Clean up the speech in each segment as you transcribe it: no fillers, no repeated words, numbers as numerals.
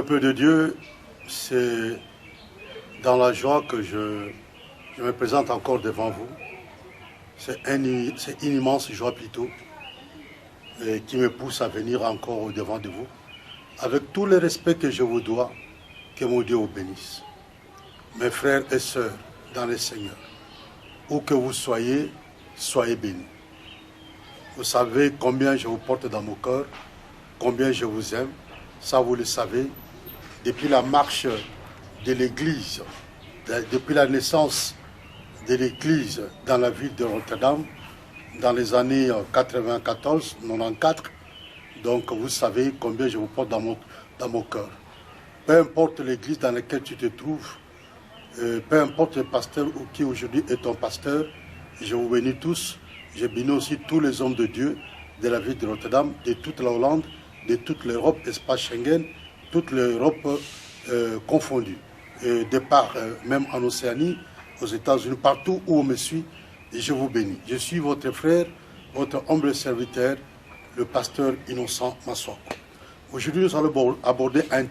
Peuple de Dieu, c'est dans la joie que je me présente encore devant vous. C'est une immense joie plutôt qui me pousse à venir encore au devant de vous. Avec tout le respect que je vous dois, que mon Dieu vous bénisse. Mes frères et sœurs dans le Seigneur, où que vous soyez, soyez bénis. Vous savez combien je vous porte dans mon cœur, combien je vous aime. Ça, vous le savez. Depuis la marche de l'Église, depuis la naissance de l'Église dans la ville de Rotterdam, dans les années 94, 94, donc vous savez combien je vous porte dans mon cœur. Peu importe l'Église dans laquelle tu te trouves, peu importe le pasteur qui aujourd'hui est ton pasteur, je vous bénis tous. Je bénis aussi tous les hommes de Dieu de la ville de Rotterdam, de toute la Hollande, de toute l'Europe, espace Schengen, toute l'Europe confondue. De part, même en Océanie, aux États-Unis, partout où on me suit, et je vous bénis. Je suis votre frère, votre humble serviteur, le pasteur Innocent Maswako. Aujourd'hui, nous allons aborder un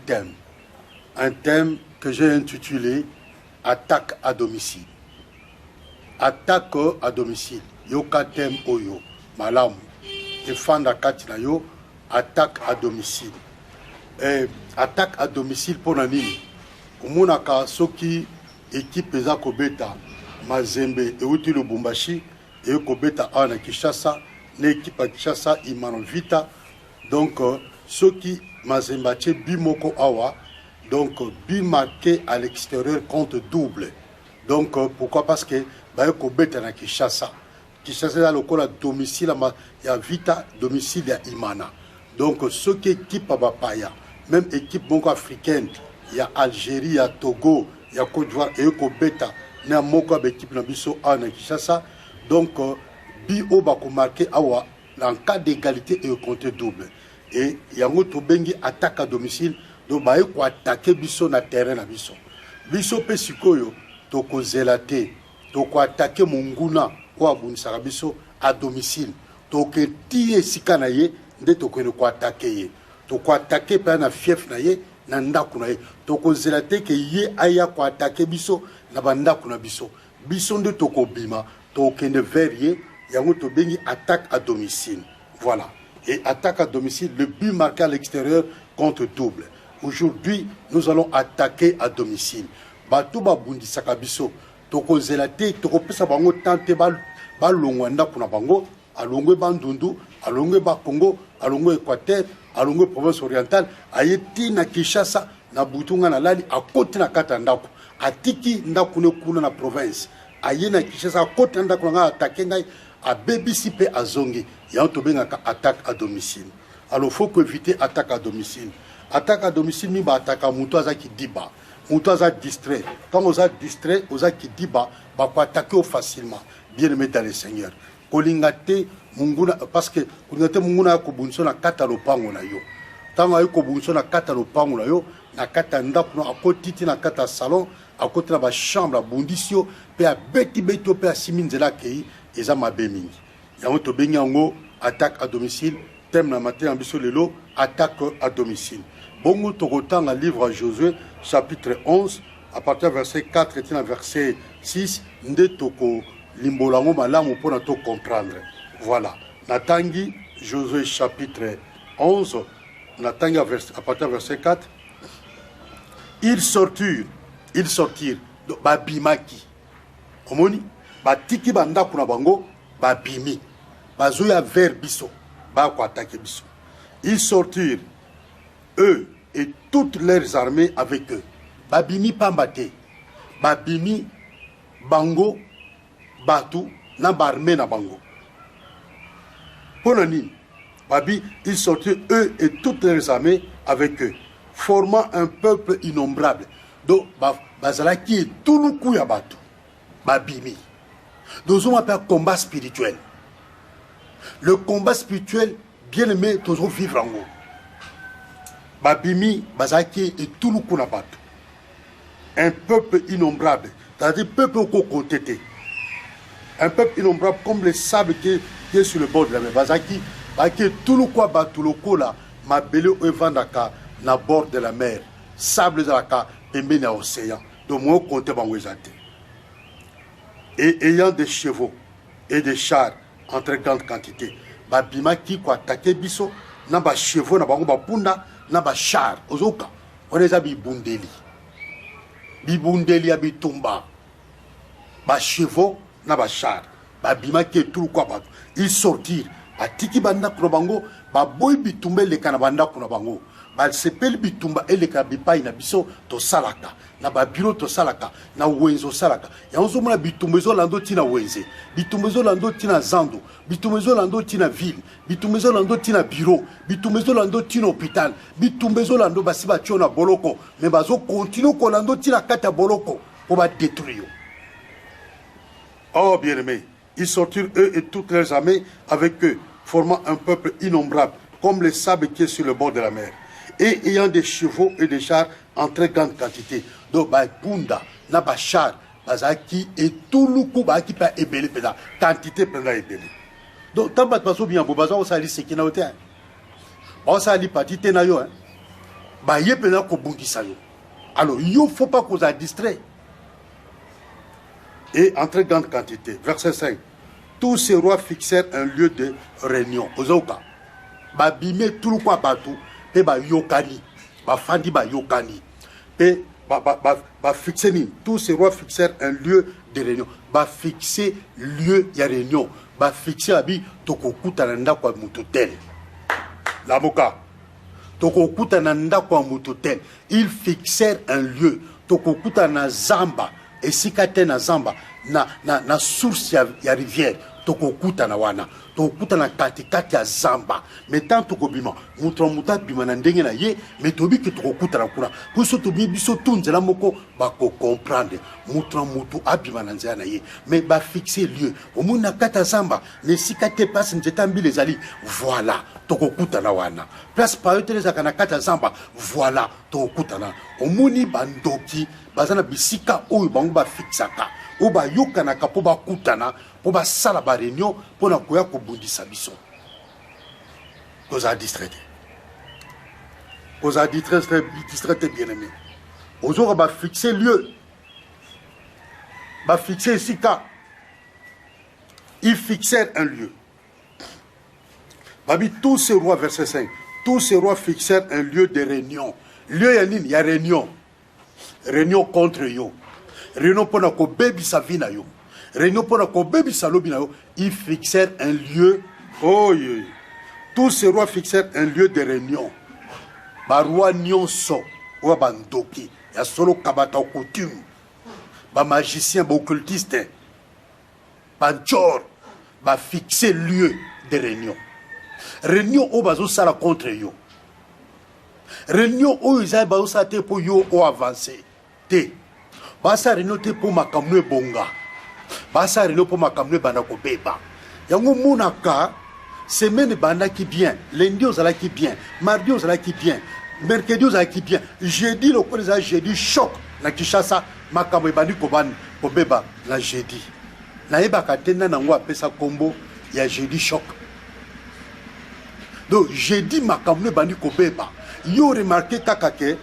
thème que j'ai intitulé « Attaque à domicile ». Attaque à domicile. Yoka thème oyo, malamu. Efanda kati na yo, attaque à domicile. Attaque à domicile pour nani. Umunaka soki équipe eza kobeta Mazembe et uti Lubumbashi et kobeta ana Kinshasa, ne équipe à Kinshasa imano vita. Donc soki Mazembe che bimoko awa, donc bi marqué à l'extérieur compte double. Donc pourquoi? Parce que ba kobeta na Kinshasa. Kinshasa est le domicile, il y a Vita, domicile, il y a Imana. Donc, ce qui équipe à Bapaya, même équipe bongo africaine, il y a Algérie, il y a Togo, il y a Côte d'Ivoire, et Kobeta, il y a Moko équipe Nabiso à Kinshasa. Donc, Bio Bako marqué Awa, en cas d'égalité et compte double. Et il y a un Bengi attaque à domicile, donc il faut attaquer Biso na terrain na Biso. Biso Pesikoyo, Toko Zelate, Toko attaquer Munguna. À domicile. Donc, tie sikana ye, nde toko ne ko attaquer ye. Toko attaquer pa na fief na ye, na ndaku na ye. Toko zelate ke ye aya ko attaquer biso na bandaku na biso. Biso nde toko bima, toko ne verrier, yango to bengi attaque à domicile. Voilà. Et attaque à domicile, le but marqué à l'extérieur compte double. Aujourd'hui, nous allons attaquer à domicile. Bato ba bundi sakabiso. Toko zelate, toko pesa bango tante balongwa ndaku na bango, alongwe bandundu, alongwe ba Congo, alongwe Équateur, alongwe province orientale, ayeti na Kinshasa, na butunga na lali, akoti na kata ndaku, atiki ndaku ne kuna na province, aye na Kinshasa, akoti na ndaku na attaque ngai, a BBC pe azongi, ya to benga attaque à domicile. Alors faut que éviter attaque à domicile. Attaque à domicile mi ba attaque à muto azaki diba. Muto azaki distrait. Quand on a distrait, on a qui diba, ba ko attaquer facilement. Bien aimé dans le Seigneur. Kolingate munguna parce que kolingate munguna ko bunso na kata lopango na yo. Tango ay ko bunso na kata lopango na yo, na kata ndaku na akotiti na kata salon, akoti na ba chambre bundisio pe a beti pe a siminzela kei eza mabe mingi. Yango to bengi yango attaque à domicile, thème na matin en biso lelo attaque à domicile. Bongo tokotan na livre à Josué chapitre 11 à partir du verset 4 et verset 6 nde toko limbolango malamu pour nous comprendre. Voilà. Natangi, Josué chapitre 11, Natangi à partir du verset 4. Ils sortirent, babimaki. Omoni, batiki banda kuna bango, babimi. Bazoya vers biso, ba ko attaquer biso. Ils sortirent, eux et toutes leurs armées avec eux. Babimi pambate, babimi bango, Batu, na barmé na bango. Ponani, Babi, ils sortaient eux et toutes les armées avec eux, formant un peuple innombrable. Donc, Bazalaki est tout le coup à Batu. Babimi. Donc, on appelle combat spirituel. Le combat spirituel, bien aimé, toujours vivre en haut. Babimi, Bazalaki est tout le coup à Batu. Un peuple innombrable. C'est-à-dire, peuple au côté. Un peuple innombrable comme le sable qui est sur le bord de la mer. Bazaki, tout le quoi, tout le quoi là, ma belle evandaka, na bord de la mer. sable ezalaka pembeni ya océan. Donc moi compte bango ezate. Et ayant des chevaux et des chars en très grande quantité, babima ki ko attaquer biso na ba chevaux na bango ba punda na ba char ozoka. On les a bibundeli. Bibundeli ya bitumba. Ba chevaux na ba char. Babima ki tout quoi ba. Ils sortirent. Batiki banda kuna bango, ba boy bitumba le kana banda kuna bango. Ba sepel bitumba ele ka bipai na biso to salaka. Na ba bureau to salaka, na wenzo salaka. Ya onzo mona bitumbezo lando tina wenze. Bitumbezo lando tina zando. Bitumbezo lando tina ville. Bitumbezo lando tina bureau. Bitumbezo lando tina hôpital. Bitumbezo lando basiba tiona boloko. Mais bazo continue ko lando tina kata boloko pour ba détruire. Oh bien-aimés, ils sortirent eux et toutes leurs armées avec eux, formant un peuple innombrable, comme le sable qui est sur le bord de la mer, et ayant des chevaux et des chars en très grande quantité. Donc, Punda, Nabachar, Bazaki, et tout le coup, qui peut ébélé, quantité peut ébélé. Donc, tant que tu as bien, Bobaza, on s'allie ce qui n'a pas été. On s'allie parti, tu n'as pas. Bah, il y a plein de choses. Alors, il ne faut pas qu'on soit distrait. Et en très grande quantité. Verset 5. Tous ces rois fixèrent un lieu de réunion. Ozoka. Ba bime tout le quoi batou. Et ba yokani. Ba fandi ba yokani. Et ba fixer ni. Tous ces rois fixèrent un lieu de réunion. Ba fixer lieu de réunion. Ba fixer abi tokokuta nanda kwa mutotel. La moka. Tokokuta nanda kwa mutotel. Ils fixèrent un lieu. Tokokuta na zamba. Et si kate na zamba na source ya rivière tokokuta na wana tokokuta na katikati ya zamba mais tant tokobima mutra muta bima na ndenge na ye mais tobi ke tokokuta na kuna puso tobi biso tunzela moko ba ko comprendre mutra mutu abima na nzela na ye mais ba fixer lieu omuna kata zamba ne si kate passe nzeta mbili ezali voilà tokokuta na wana place pa yote les akana kata zamba voilà tokokuta na omuni bandoki bazana bisika oyo bango ba fixaka o ba yokana ka po ba kutana po ba sala ba réunion po na koya ko bundisa biso koza distraité bien aimé ozo ba fixer lieu ba fixer sika ils fixèrent un lieu babi tous ces rois verset 5 tous ces rois fixèrent un lieu de réunion lieu yanine ya réunion contre yo. Réunion pour ko baby sa vie na yo. Réunion pour ko baby sa lobi na yo. Ils fixèrent un lieu. Oh yeah. Tous ces rois fixèrent un lieu de réunion. Ba roi nyonso ou ba ndoki. Ya solo kabata coutume. Ba magicien, ba occultiste. Ba jor. Ba fixer lieu de réunion. Réunion au bazo sala contre yo. Réunion au isa bazo sa te pour yo au avancer. Te basa réunion te pour makamwe bonga basa réunion pour makamwe bana ko beba yango munaka semaine bana qui bien lundi ozala qui bien mardi ozala qui bien mercredi ozala qui bien jeudi le ko les jeudi choc na Kinshasa makamwe bani ko ban ko beba na jeudi na yebaka tena nango apesa kombo ya jeudi choc donc jeudi makamwe bani ko beba yo remarqué kakake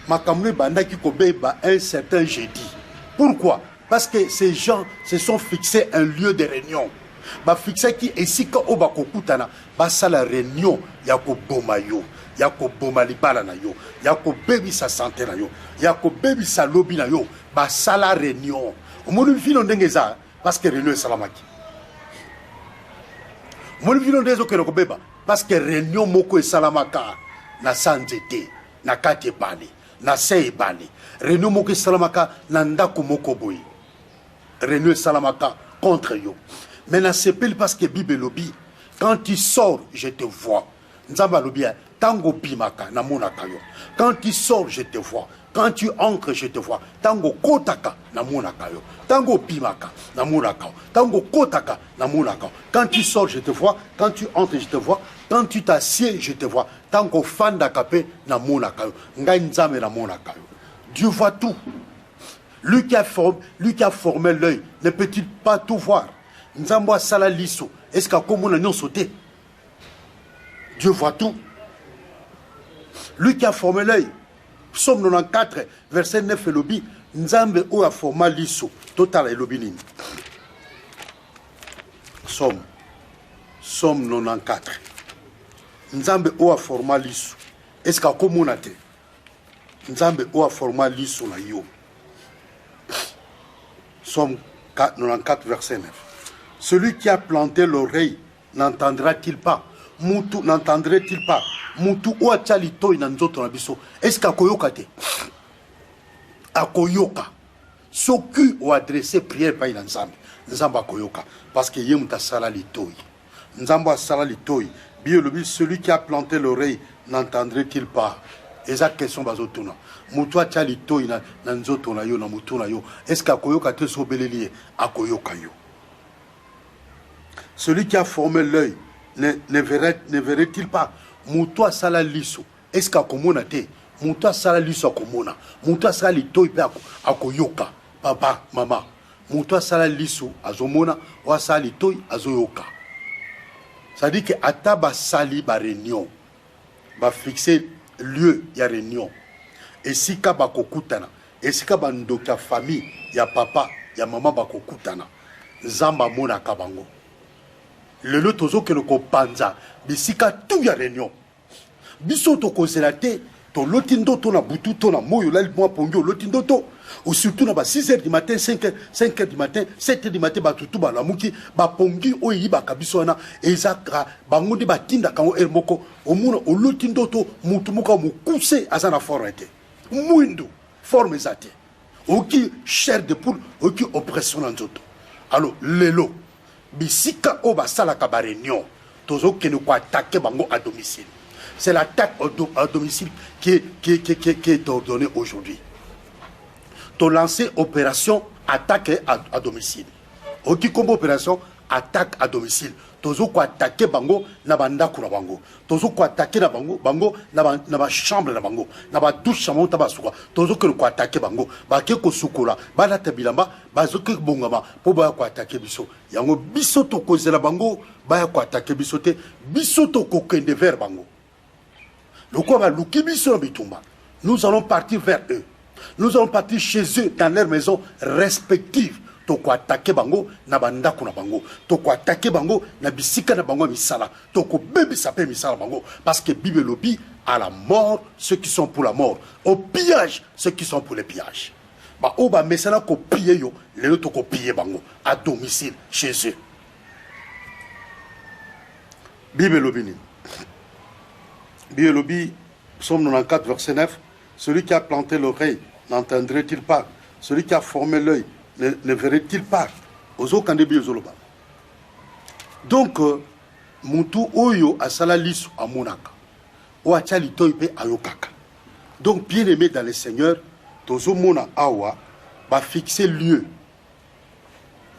Makamwe banda qui kobeba un certain jeudi. Pourquoi? Parce que ces gens se sont fixés un lieu de réunion. Ba fixé qui esika oba kokutana ba sala réunion ya ko boma yo, ya ko boma libala na yo, ya ko bebi sa santé na yo, ya ko bebi sa lobi na yo, ba sala réunion. Omonu fino ndengeza parce que réunion salamaki. Omonu fino ndezo ke ko beba parce que réunion moko e salamaka na sanzete na kati bani. Na sei bani réunion moko salamaka na ndako moko boy réunion salamaka contre yo mais na sepel parce que bible lobi quand tu sors je te vois nzamba lobi tango bimaka na monaka yo quand tu sors je te vois quand tu entres je te vois tango kotaka na monaka yo tango bimaka na monaka tango kotaka na monaka quand tu sors je te vois quand tu entres je te vois quand tu t'assieds je te vois tango fanda kapé na monaka yo ngai nzambe na monaka yo Dieu voit tout. Lui qui a formé l'œil ne peut-il pas tout voir? Nzambo sala liso est-ce qu'à comme on a sauté? Dieu voit tout. Lui qui a formé l'œil Psaume 94, verset 9 et lobby, Nzambe ou a forma liso, total et lobby nini. Psaume 94. Nzambe ou a forma liso. Est-ce qu'à communauté? Nzambe ou a forma liso na yo. Psaume 94, verset 9. Celui qui a planté l'oreille n'entendra-t-il pas? Moutou n'entendrait-il pas? Moutou ou a tchalito inanzoto na biso. Est-ce qu'à koyoka te? A koyoka. Soku ou adressé prière par Nzambe. Nzambe a koyoka. Parce que yem ta sala litoi. Nzambe a sala litoi. Biolobi, celui qui a planté l'oreille n'entendrait-il pas? Et ça question bazotuna. Moutou a tchalito inanzoto na yo na moutou na yo. Est-ce qu'à koyoka te sobelelié? A koyoka yo. Celui qui a formé l'œil ne verrait-il pas? Moutoua sala liso. Est-ce qu'à komona te? Moutoua sala liso a komona. Moutoua sala lito ipe a koyoka. Papa, maman. Moutoua sala liso a zomona. Ou sala lito a zoyoka. Ça dit que ata ba sali ba réunion. Ba fixer lieu ya réunion. Et si ka ba kokutana. Et si ka ba ndoka famille ya papa ya maman ba kokutana. Zamba mona kabango. Le lot tozo que le kopanza bisika tout ya réunion biso to conservaté to lotindo to na butu to na moyo la mo pongo lotindo to ou surtout na ba 6h du matin 5h du matin 7h du matin ba tutu ba lamuki ba pongi oyi ba kabiso na ezaka bango de ba tinda kango el moko o muna o lotindo to mutu muka mu kuse azana forete muindo forme zate oki chair de poule oki oppression nzoto alors lelo bisika oba sala ka ba réunion tozo que nous attaquer bango à domicile. C'est l'attaque à domicile qui est ordonnée aujourd'hui. To lancer opération attaque à domicile. Ok, comme opération attaque à domicile. Tozo ko attaquer bango na banda kuna bango. Tozo ko attaquer na bango na ba chambre na bango. Na ba douche na monta basuka. Tozo ko attaquer bango. Ba ke ko sukola. Ba la tabilamba ba zo ke bongama po ba ko attaquer biso. Yango biso to ko zela bango ba ko attaquer biso te. Biso to ko kende vers bango. Loko ba luki biso bitumba. Nous allons partir vers eux. Nous allons partir chez eux dans leurs maisons respectives. Toko attaquer bango na bandako na bango, toko attaquer bango na bisika na bango misala, toko bébé sapé misala bango, parce que Bible lobby à la mort ceux qui sont pour la mort, au pillage ceux qui sont pour le pillage. Ba oba mesala ko piller yo, les toko piller bango à domicile chez eux. Bible lobby. Bible lobby, Psaume 94 verset 9, celui qui a planté l'oreille n'entendrait-il pas? Celui qui a formé l'œil ne verrait-il pas? Donc, Moutou Oyo a Salalisu à Monaka. Ou a Tchalitoipe à Yokaka. Donc, bien aimé dans le Seigneur, Tozo Mona Awa va fixer lieu.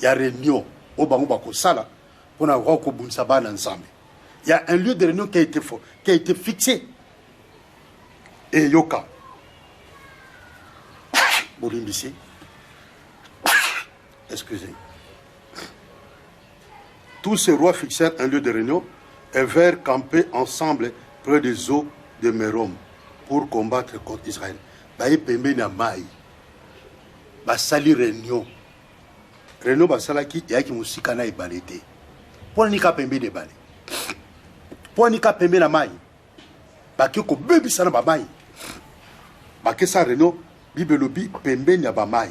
Il y a réunion au Bangobako Sala pour avoir Kobunsaba ensemble. Il y a un lieu de réunion qui a été fixé. Et Yoka. Bolimbisi. Excusez. Tous ces rois fixèrent un lieu de réunion et vinrent camper ensemble près des eaux de Mérom pour combattre contre Israël. Baye pembe na mai. Basali réunion. Réunion basala ki yaki musika na ibalete. Pour nika pembe de bale. Pour nika pembe na mai. Baki ko bebi sana ba mai. Baki sa réunion Bible lobi pembe na ba mai.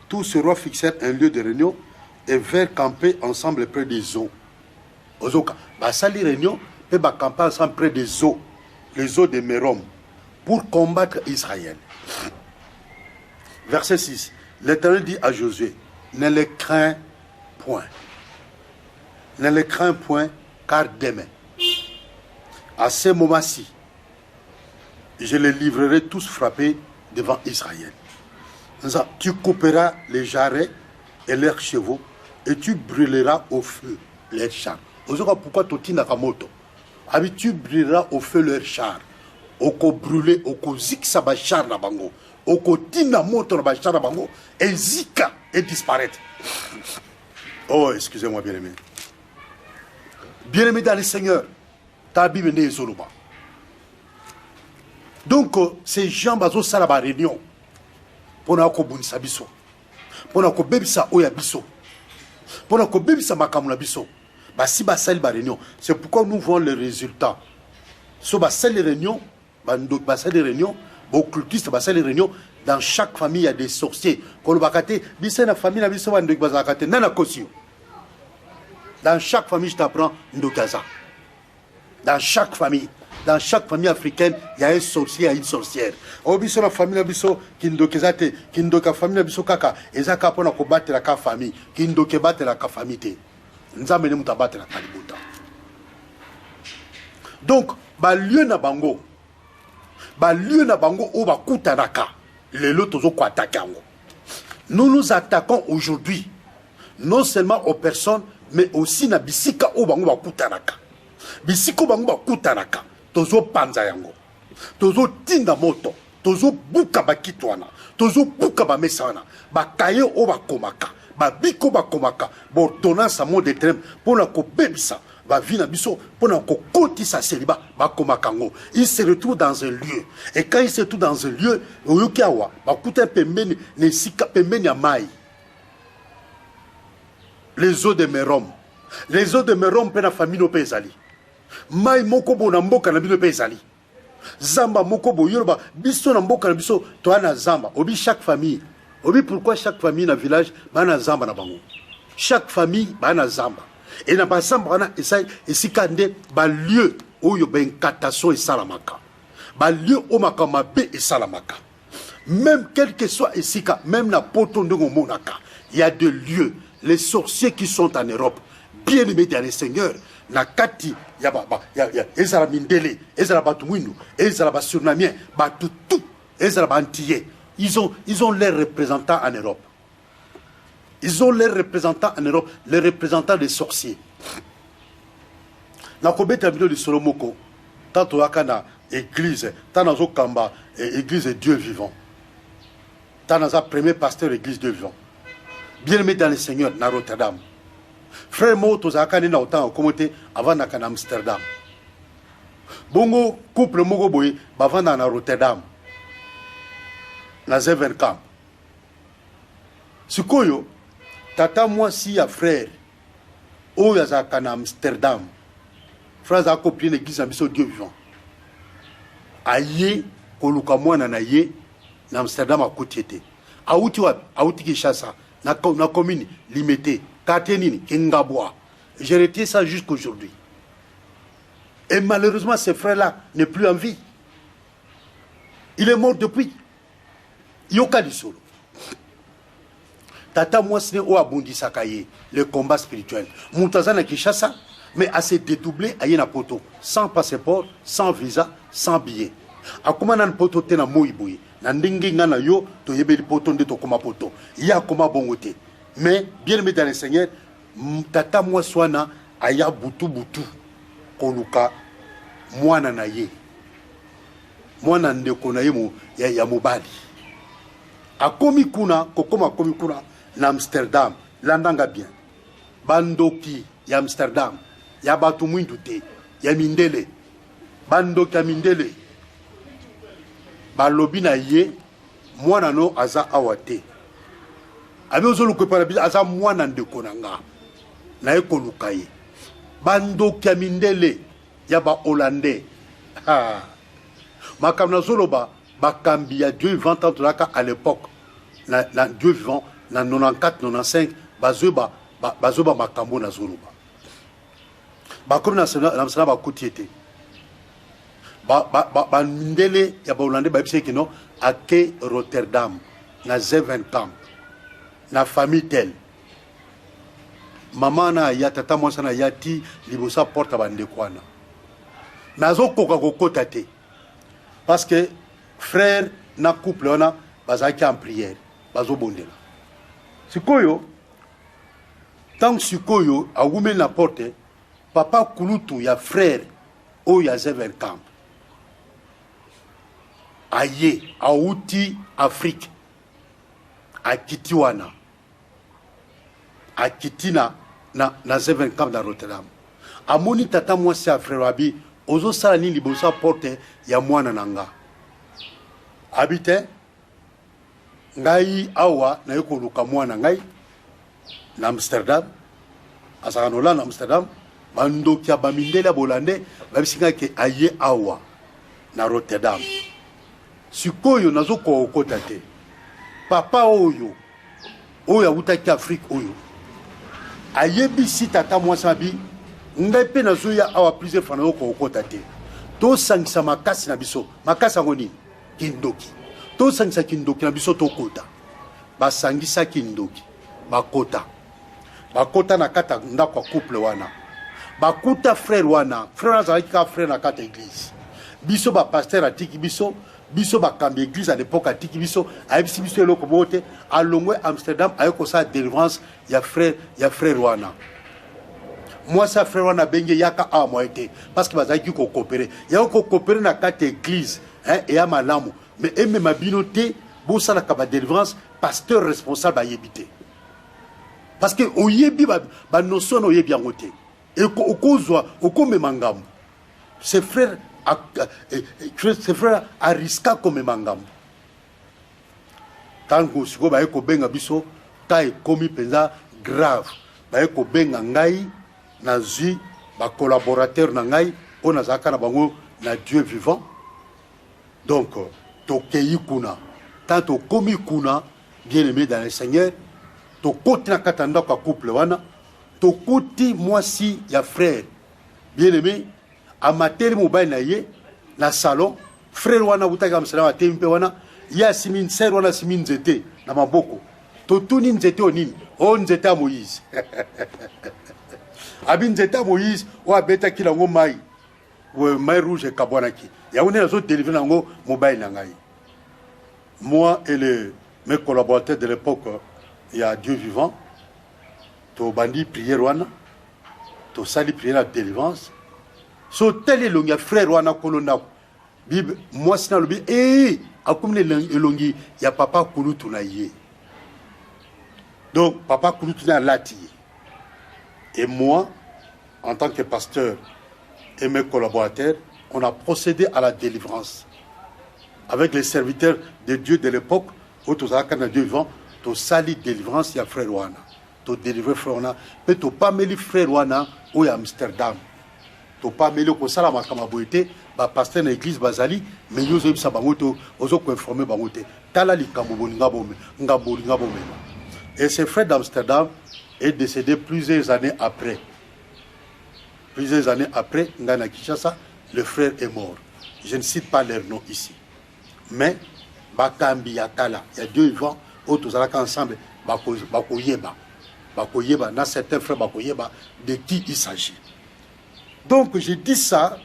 Tous ces rois fixèrent un lieu de réunion et vinrent camper ensemble près des eaux. Ozoka, basali réunion et camper ensemble près des eaux, les eaux de Mérom, pour combattre Israël. Verset 6. L'Éternel dit à Josué, ne les crains point. Ne les crains point, car demain, à ce moment-ci, je les livrerai tous frappés devant Israël. Tu couperas les jarrets et leurs chevaux et tu brûleras au feu leurs chars. Pourquoi tu brûleras au feu leurs chars. Oko brûler, oko zik sa char na bango. Oko tina moto na char na bango. Et zika et disparaître. Oh, excusez-moi bien aimé. Bien aimé dans le Seigneur. tabi bende ezoloba. Donc ces gens bazo sala ba réunion pona ko bunisa biso, pona ko bebisa oya biso, pona ko bebisa makamuna biso. Ba si ba sali ba réunion, c'est pourquoi nous voyons les résultats. So ba sali réunion, ba sali réunion, ba occultiste ba sali réunion. Dans chaque famille, il y a des sorciers. Dans chaque famille, je t'apprends Ndokaza. Dans chaque famille africaine, il y a un sorcier, il y a une sorcière. Obiso la famille biso kindokezate, kindoka famille biso kaka, ezaka pona ko battre la ka famille, kindoke battre la ka famille te. Nzambe ne muta battre la kalibuta. Donc, ba lieu na bango o ba kutanaka. Nous nous attaquons aujourd'hui non seulement aux personnes mais aussi na bisika o bango bakutanaka. Bisiko bango bakutanaka. Tozo panza yango. Tozo tinda moto. Tozo buka bakitwana. Tozo buka bamesana. Bakaye o bakomaka. Babiko bakomaka. Bordonna sa mot de trême pour na ko bebisa. Va vina biso pour na ko koti sa célibat bakomakango. Il se retrouve dans un lieu et quand il se retrouve dans un lieu oyokiawa bakuta pembeni ne sika pembeni ya mai. Les eaux de Mérom pe na famille no pezali mai moko bona mboka na bino pezali zamba moko boyoroba biso na mboka na biso to ana zamba obi chaque famille obi pourquoi chaque famille na village bana zamba na bango chaque famille bana zamba. Et na basamba wana esika nde ba lieu oyo ben kataso esalamaka ba lieu o makama be esalamaka même quel que soit esika même na poto ndongo monaka il y a des lieux les sorciers qui sont en Europe bien aimés dans le Seigneur na kati ya ezala mindele ezala batumwinu ezala basurnamien batutu ezala bantillé ils ont leurs représentants en Europe. Ils ont leurs représentants en Europe, les représentants des sorciers. Na kobeta bino de Solomoko, tant au Akana église, tant dans Kamba église de Dieu vivant. Tant dans la premier pasteur église de Dieu vivant. Bien aimé dans le Seigneur, na Rotterdam. Frère Moto Zakane na autant communauté avant na Amsterdam. Bongo couple Mogo Boy, bavant na Rotterdam. Na Zevenkamp. Sikoyo tata moi si ya frère o ya za kana Amsterdam frère za copie l'église na biso Dieu vivant aye koluka mwana na ye na Amsterdam akotiete auti wa auti Kinshasa na commune limitée Katenini Kingabwa. J'ai retiré ça jusqu'aujourd'hui et malheureusement ce frère là n'est plus en vie, il est mort depuis yoka di solo. Tata moi c'est au abondi sakaye le combat spirituel. Moutazana Kinshasa mais à se dédoubler à yena poto sans passeport, sans visa, sans billet. Akuma nan poto te na moiboui na ndingi ngana yo to yebeli poto nde to koma poto. Ya koma bongote. Mais bien aimé dans le Seigneur, tata moi swana aya butu koluka mwana na ye. Mwana ndeko na ye mo ya mobali. Akomi kuna kokoma akomi kuna na Amsterdam, landanga bien. Bandoki ya Amsterdam, ya batu mwindu te, ya mindele. Bandoki ya mindele. Balobi na ye, mwana no aza awate. Abi ozolu kwepana biza aza mwana ndeko na nga. Na ye koluka ye. Bandoki ya mindele, ya ba Hollandais. Makamna zoloba, bakambi ya Dieu vivant à l'époque. Na Dieu vivant. Na 94-95 bazoba makambo na zoloba bakomi na msana bakotiete bandele ya bahollandais bayebisi kino ake Rotterdam na Zevenkamp na famille tel mama na ya tata mwasa na ya ti libosa porte bandeko wana mais azokoka kokota te parce que frère na couple wana bazalaki en prière bazobondela. Sikoyo, tant que Sikoyo a ouvert la porte, papa Kulutu, ya frère, o ya Zevenkamp. Aye, a outi Afrique, a Kitiwana, a Kitina, na Zevenkamp dans Rotterdam. A moni tata moi c'est frère Abi, ozo sala ni libosa porte ya mwana nanga habite ngai awa na yeko luka mwana ngai na Amsterdam asakanola na Amsterdam bandoki ya bamindele ya bolande babisinga ke aye awa na Rotterdam sikoyo nazo kokota te papa oyo awutaki Afrique oyo ayebisi tata mwasi mabi ngai mpe nazoya awa plusieurs fois nazo kokota te tosangisa makasi na biso makasi yango nini kindoki tosangisa kindoki na biso tokota basangisa kindoki bakota na kata ndako ya couple wana bakuta frère wana azalaki kaka frère na kata église biso bapaster atiki biso bakambi église à l'époque atiki biso ayebisi biso eloko moko te alongwe Amsterdam aye kosala délivrance ya frère wana mwasi ya frère wana abenge yaka awa mwaye te parce que bazalaki kokopere yako kokopere na kata église eya malamu mais emema bino te bosalaka badélivrance pasteur responsable ayebi te parce que oyebi banotion na oyebi yango te okozwa okomema ngambo ses frères ariska komema ngambo ntango sikoyo baye kobenga biso ta ekomi mpenza grave baye kobenga ngai nazwi bacollaborateur na ngai oyo nazalaka na bango na Dieu vivant donc tokei kuna tant tokomi kuna bien aimé dans le Seigneur tokoti na kata ndako ya couple wana tokoti mwasi ya frère bien aimé amateli mobile na ye na salon frère wana butaka msala wa tempe wana ya simin ser wana simin nzete na maboko totuni nzete onini o nzete ya Moïse abi nzete ya Moïse o abeta kilango mai mai rouge kabwanaki ya one nazo délivrer nango mobile na ngai moi et mes collaborateurs de l'époque il y a Dieu vivant to bandi prière wana to sali prière la délivrance so tel elongi frère wana kolona bible moi sina lobi akumne elongi ya papa kulutu na ye donc papa kulutu na lati et moi en tant que pasteur et mes collaborateurs on a procédé à la délivrance avec les serviteurs de Dieu de l'époque où tous à Dieu vivant to sali délivrance ya frère wana to délivrer frère wana pe to pas meli frère wana ou ya Amsterdam to pas meli ko sala makama boité ba pasteur na église bazali mais yo zo bisa bango to ozo ko informer bango te tala likambo bolinga bomé ngabolinga bomé et ce frère d'Amsterdam est décédé plusieurs années après ngana Kinshasa le frère est mort je ne cite pas leur nom ici mais bakambi ya kala ya Dieu vivant où tous ensemble bakoyeba na certains frères bakoyeba de qui il s'agit. Donc je dis ça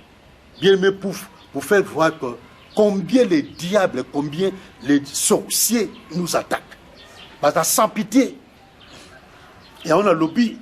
bien mais pour faire voir que combien les diables, combien les sorciers nous attaquent. Parce que sans pitié. Et on a lobby.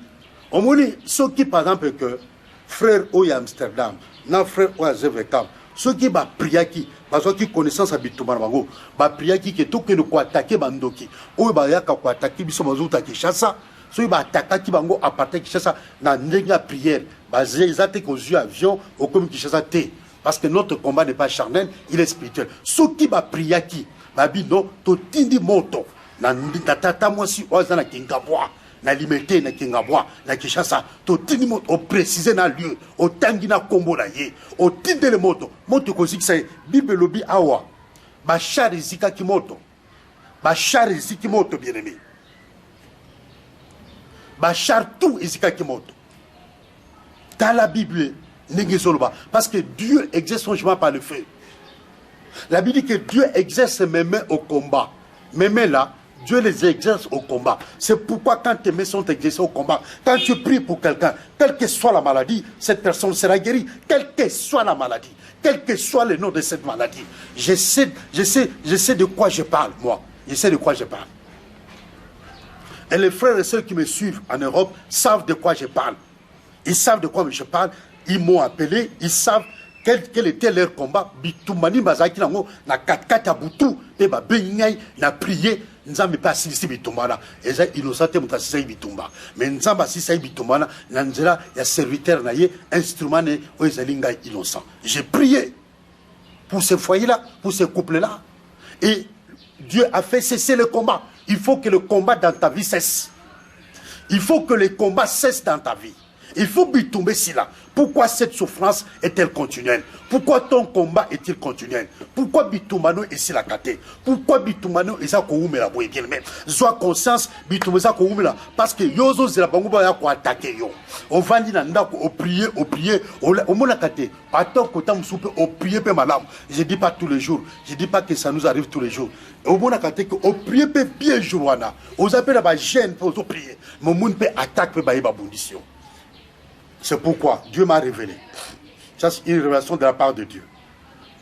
On me dit ceux qui par exemple que frère Oya Amsterdam, non frère Oya Zevekam, ceux qui va prier qui parce que connaissance habitement bango ba prier qui que tout que nous attaquer bandoki ou ba yaka ko attaquer biso bazuta Kinshasa ceux ba attaquer qui bango à partir Kinshasa na ndenga prière ba zate ko zu avion au comme Kinshasa té parce que notre combat n'est pas charnel il est spirituel ceux qui va prier qui ba bido to tindi moto na tata mwasi oza na kingabwa na limité na kingabwa na Kinshasa to tindi moto au préciser na lieu au tangi na kombo na ye au tindi le moto ko zikisa bible lobi awa ba char zika ki moto bien aimé ba char tout zika ki moto dans la Bible parce que Dieu exerce son jugement par le feu. La Bible dit que Dieu exerce mes mains au combat. Mes mains là, Dieu les exerce au combat. C'est pourquoi quand tes mains sont exercées au combat, quand tu pries pour quelqu'un, quelle que soit la maladie, cette personne sera guérie. Quelle que soit la maladie, quel que soit le nom de cette maladie. Je sais de quoi je parle, moi. Je sais de quoi je parle. Et les frères et sœurs qui me suivent en Europe savent de quoi je parle. Ils savent de quoi je parle. Ils m'ont appelé. Ils savent quel était leur combat? Bitumani bazaki nango na 4 butu pe ba bengai na prier nzambe pas silisi bitumbana eza innocente mutasisa bitumba mais nzamba sisa bitumbana na nzela ya serviteur na ye instrument ne oezalinga innocent. J'ai prié pour ce foyer là, pour ce couple là, et Dieu a fait cesser le combat. Il faut que le combat dans ta vie cesse. Il faut que le combat cesse dans ta vie. Il faut tomber si là. Pourquoi cette souffrance est-elle continuelle? Pourquoi ton combat est-il continuel? Pourquoi bitumano est si la kate? Pourquoi bitumano est ça qu'on la boue bien même? Sois conscience bitumano ça qu'on la parce que yozo c'est la banguba ya ko attaquer yo. On va dire nanda au prier, au mona kate. Attends que tam soupe au prier pe madame. Je dis pas tous les jours. Je dis pas que ça nous arrive tous les jours. Au mona kate que au prier pe bien jourwana. Aux appels à gêne pour prier. Mon monde peut attaquer pe ba bondition. C'est pourquoi Dieu m'a révélé. Ça, c'est une révélation de la part de Dieu.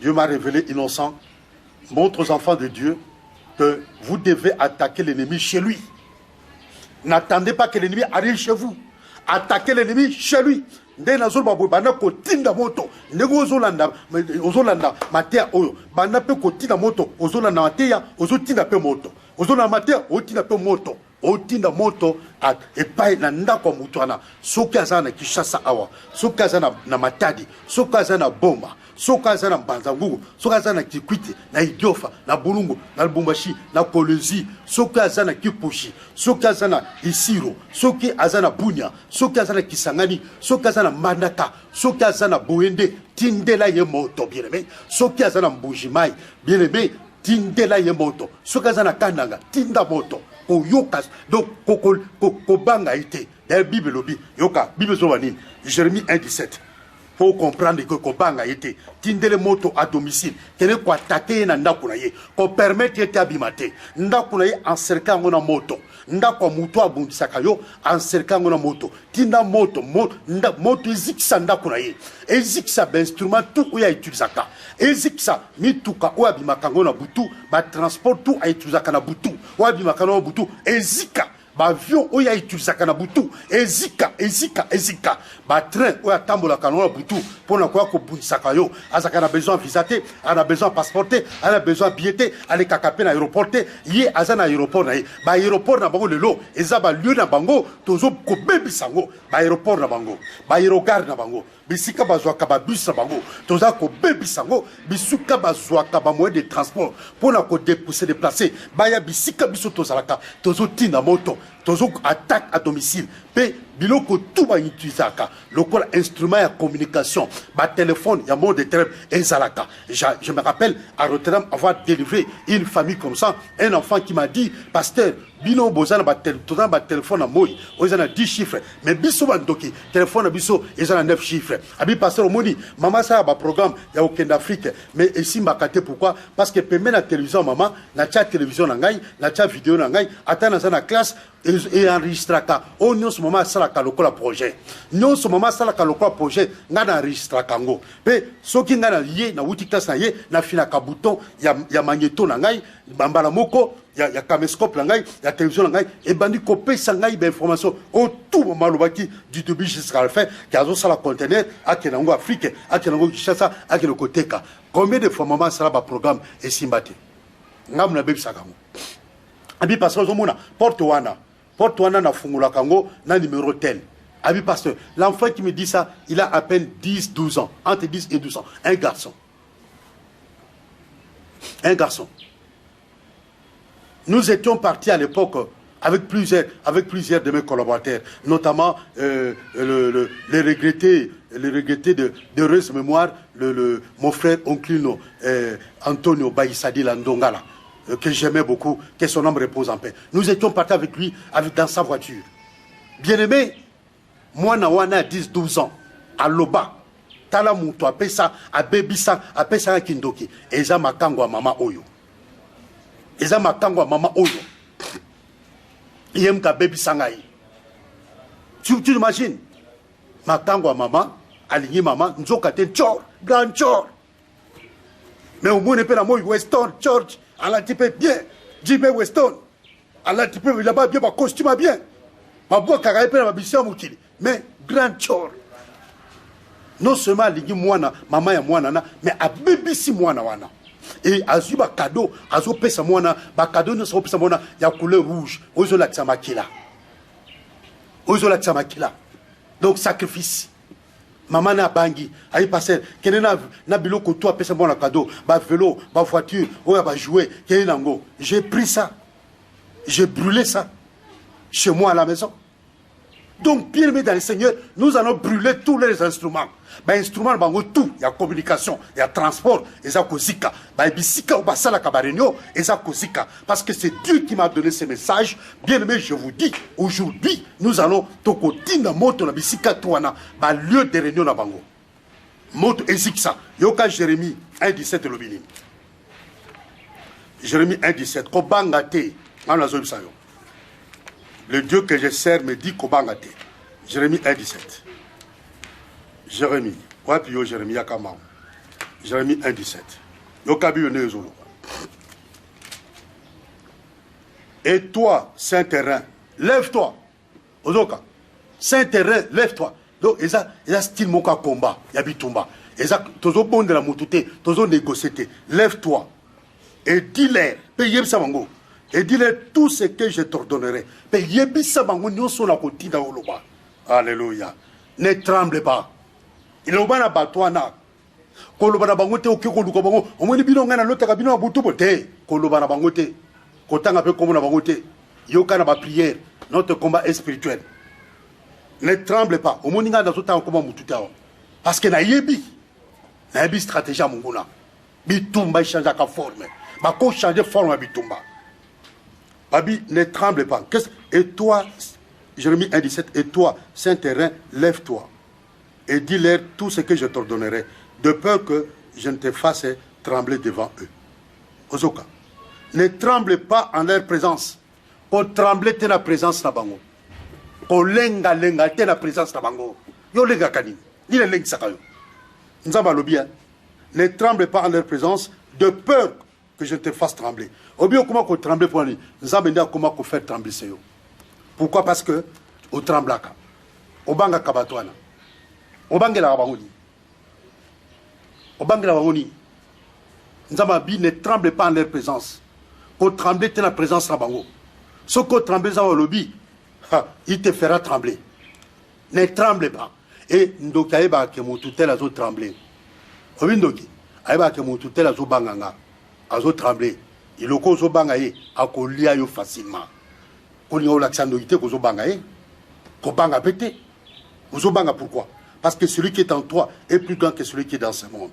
Dieu m'a révélé, innocent, montre aux enfants de Dieu que vous devez attaquer l'ennemi chez lui. N'attendez pas que l'ennemi arrive chez vous. Attaquez l'ennemi chez lui. Ndena zo babu bana ko tinda moto ndego ozolanda matea oyo bana pe ko tinda moto ozolanda matea ozotinda pe moto ozolanda matea otinda pe moto otinda moto at epai na ndako mutwana soki azana kishasa awa soki azana na matadi soki azana bomba soki azana mbanzangugu soki azana kikwiti na idiofa na bulungu na lubumbashi na kolezi soki azana kipushi soki azana isiro soki azana bunya soki azana kisangani soki azana mandaka soki azana boende tindela ye moto bien aimé soki azana mbujimai bien aimé tindela ye moto soki azana kananga tinda moto oyoka donc kobanga ite la Bible lobi yoka Bible zobani Jérémie 1:17 faut comprendre que kobanga ite tindele moto à domicile kene ko attaquer na ndako na ye ko permettre ete abimate ndako na ye encercler ngona moto ndako muto abundisaka yo encercler ngona moto tinda moto moto ezikisa ndako na ye ezikisa ba instrument tout oya utilisaka ezikisa mituka oya abimaka ngona butu ba transport tout a utilisaka na butu oya abimaka na butu ezika ba avion oya utilisaka na butu ezika ba train oya tambolaka na butu pona kwa ko bundisaka yo azaka na besoin visaté ana besoin passeporté ana besoin billetté ale kakape na aéroport ye azana aéroport na ye ba aéroport na bango lelo eza ba lieu na bango tozo ko bebisango ba aéroport na bango ba aérogare na bango bisika bazwaka ba bus na bango toza ko bebisango bisuka bazwaka ba moyen de transport pona ko dépousser déplacer ba ya bisika biso tozalaka tozo tina moto tozo attaque à domicile pe biloko tout ba utilisaka lokola instrument ya communication ba téléphone ya mode de téléphone ezalaka. Je me rappelle à Rotterdam avoir délivré une famille comme ça, un enfant qui m'a dit pasteur bino bozana ba téléphone à moi ozana 10 chiffres mais biso ba ndoki téléphone biso ezana 9 chiffres abi pasteur omoni maman ça ba programme ya aucun d'Afrique mais ici mbakate pourquoi parce que permet la télévision maman na cha télévision na ngai na cha vidéo na ngai atana za na classe et enregistraka o nyonso mama sala ka lokola projet nyonso mama sala ka lokola projet nga na enregistraka ngo pe soki nga na ye na wuti classe na ye na fina ka bouton ya magnéto na ngai bambala moko ya caméscope na ngai ya télévision na ngai et bandi kopesa ngai ba information au tout moment lobaki du début jusqu'à la fin kazo sala conteneur akena ngo Afrique akena ngo Kinshasa akena koteka combien de fois mama sala ba programme et simbati ngam na bebisaka ngo abi pasteur zomona porte wana na fungula kango na numéro tel. Abi pasteur, l'enfant qui me dit ça, il a à peine 10-12 ans, entre 10 et 12 ans, un garçon. Nous étions partis à l'époque avec plusieurs de mes collaborateurs, notamment le regretté d'heureuse mémoire, mon frère Onclino, Antonio Baïsadi Landongala, que j'aimais beaucoup, que son âme repose en paix. Nous étions partis avec lui dans sa voiture. Bien-aimé, moi, Nawana, 10-12 ans, à Loba, Tala Mouto, appelle ça, à Bébissa, appelle ça à Kindoki, et ça m'a kangwa Mama Oyo. Et ça m'a kangwa Mama Oyo. Il aime qu'à Bébissa. Tu imagines? Ma kangwa Mama, aligné Mama, nous avons gâté grand chor. Mais au moins, on est moi, Weston, George. Allah tu peux bien, Jimmy Weston. Allah tu peux là-bas bien, ma costume bien. Ma boîte carré ma mission moutili. Mais grand chor. Non seulement ligi mwana, maman ya mwana na, mais a bébisi mwana wana. Et azu ba cadeau, azu pesa mwana, ba cadeau ne so pesa mwana ya couleur rouge. Ozo la tsamakila. Ozo la tsamakila. Donc sacrifice. Maman na bangi, aïe passer, kene na biloko toi pesa mwana cadeau, ba vélo, ba voiture, oya ba jouer, kene nango. J'ai pris ça. J'ai brûlé ça chez moi à la maison. Donc, bien aimé dans le Seigneur, nous allons brûler tous les instruments. Les instruments, tout. Il y a communication, il y a transport, il y a kozika. Parce que c'est Dieu qui m'a donné ces messages. Bien aimé, je vous dis, aujourd'hui, nous allons tokotina moto na bisika tuana, lieu de réunion na bango. Moto eziksa. Yoka Jérémie 1,17 lobini. Jérémie 1,17. Kobangate. Le Dieu que je sers me dit Kobangate. Jérémie 1,17. Jérémie. Jérémie Yakama. Jérémie 1,17. Yokabi Yonezolo. Et toi, Saint-Terrain, lève-toi. Ozoka. Saint-Terrain, lève-toi. Donc, il y a style moka combat. Yabitumba. Il y a tozo bon de la moutouté. Tozo négocié. Lève-toi. Et dis-leur. Payez ça, mango. Et dis-leur tout ce que je t'ordonnerai. Alléluia. Ne tremble pas. Il a pas batouana. Kolobana bangote o kiko luko bango. Omoni bino ngana lota ka bino butu bote. Kolobana bangote. Kotanga pe comme na bangote. Yoka na ba prière. Notre combat est spirituel. Ne tremble pas. Omoni ngana zota combat mututa. Parce que na yebi. Na yebi stratégie mongona. Bitumba change ka forme. Ba ko changer forme bitumba. Babi, ne tremble pas. Et toi, Jérémie 1,17, et toi, Saint-Terrain, lève-toi. Et dis-leur tout ce que je t'ordonnerai, de peur que je ne te fasse trembler devant eux. Ozoka. Ne tremble pas en leur présence. Pour trembler, t'es la présence na bango. Pour lenga, t'es la présence na bango. Yo lenga kani. Ni le lenga sakayo. Nzamba lobia. Ne tremble pas en leur présence, de peur que je te fasse trembler. Au bien, comment qu'on tremble pour lui? Nous avons comment qu'on fait trembler. Pourquoi? Parce que au tremblaka, au banga kabatouana, au banga la bangouni, au banga la bangouni. Nous avons dit ne tremble pas en leur présence. Au trembler, tu es la présence la bango. Ce qu'on tremble dans le lobby, il te fera trembler. Ne tremble pas. Et ndokaeba ke motutel azo trembler. Ovindoki, aeba ke motutel azo banganga. Azo trembler. Il a cause au bangaye, à colia facilement. Qu'on y a l'accendité qu'aux bangaye, qu'au banga pété. Aux banga pourquoi? Parce que celui qui est en toi est plus grand que celui qui est dans ce monde.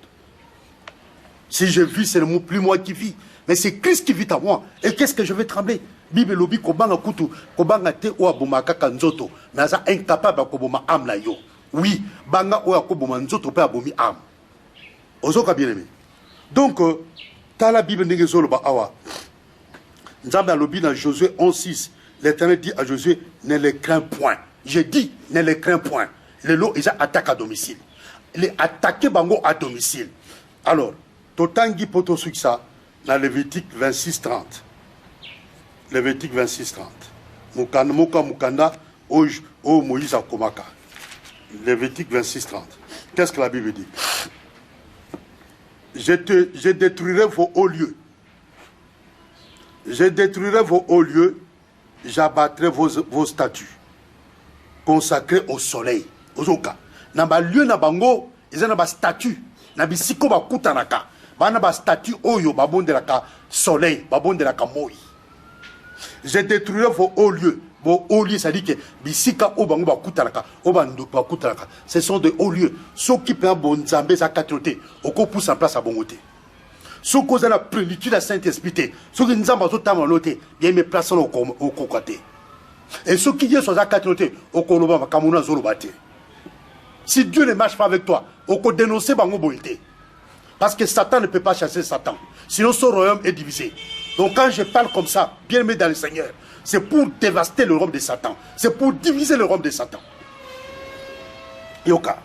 Si je vis, c'est plus moi qui vis. Mais c'est Christ qui vit en moi. Et qu'est-ce que je vais trembler? Bible lobi kobanga kutu, kobanga te ou aboma kaka nzoto. Mais ça incapable koboma âme na yo. Oui, banga ou akoboma nzoto pe abomi âme. Ozoka bien aimé. Donc, dans la Bible, dans Josué 11,6, l'Éternel dit à Josué, ne les crains point. J'ai dit, ne les crains point. Les lots, ils attaquent à domicile. Les attaquer bango à domicile. Alors, Totangi Potosuksa, dans Lévitique 26,30. Lévitique 26,30. Mukanda, o Moïse Akomaka. Lévitique 26,30. Qu'est-ce que la Bible dit? Je détruirai vos hauts lieux. Je détruirai vos hauts lieux. J'abattrai vos statues. Consacrés au soleil. Ozoka. Naba lieu na bango, ils ont des statues. Nabi siko ba kutanaka. Ba na ba statue oyo babondelaka soleil, babondelaka moi. Je détruirai vos hauts lieux. Vos hauts lieux, ça dit que bisika o bango ba kutanaka, o bando ba kutanaka. Ce sont des hauts lieux. Ceux qui prennent bon zambé za katroté, oko pousse en place à bongoté. Ceux qui ont la plénitude à Saint-Esprit, ceux qui n'ont pas de loté, bien me placent au cocoté. Et ceux qui sont à katroté, au koloba kamuna zolobate. Si Dieu ne marche pas avec toi, on peut dénoncer bango boité. Parce que Satan ne peut pas chasser Satan. Sinon son royaume est divisé. Donc quand je parle comme ça, bien aimé dans le Seigneur, c'est pour dévaster le royaume de Satan. C'est pour diviser le royaume de Satan. Yoka.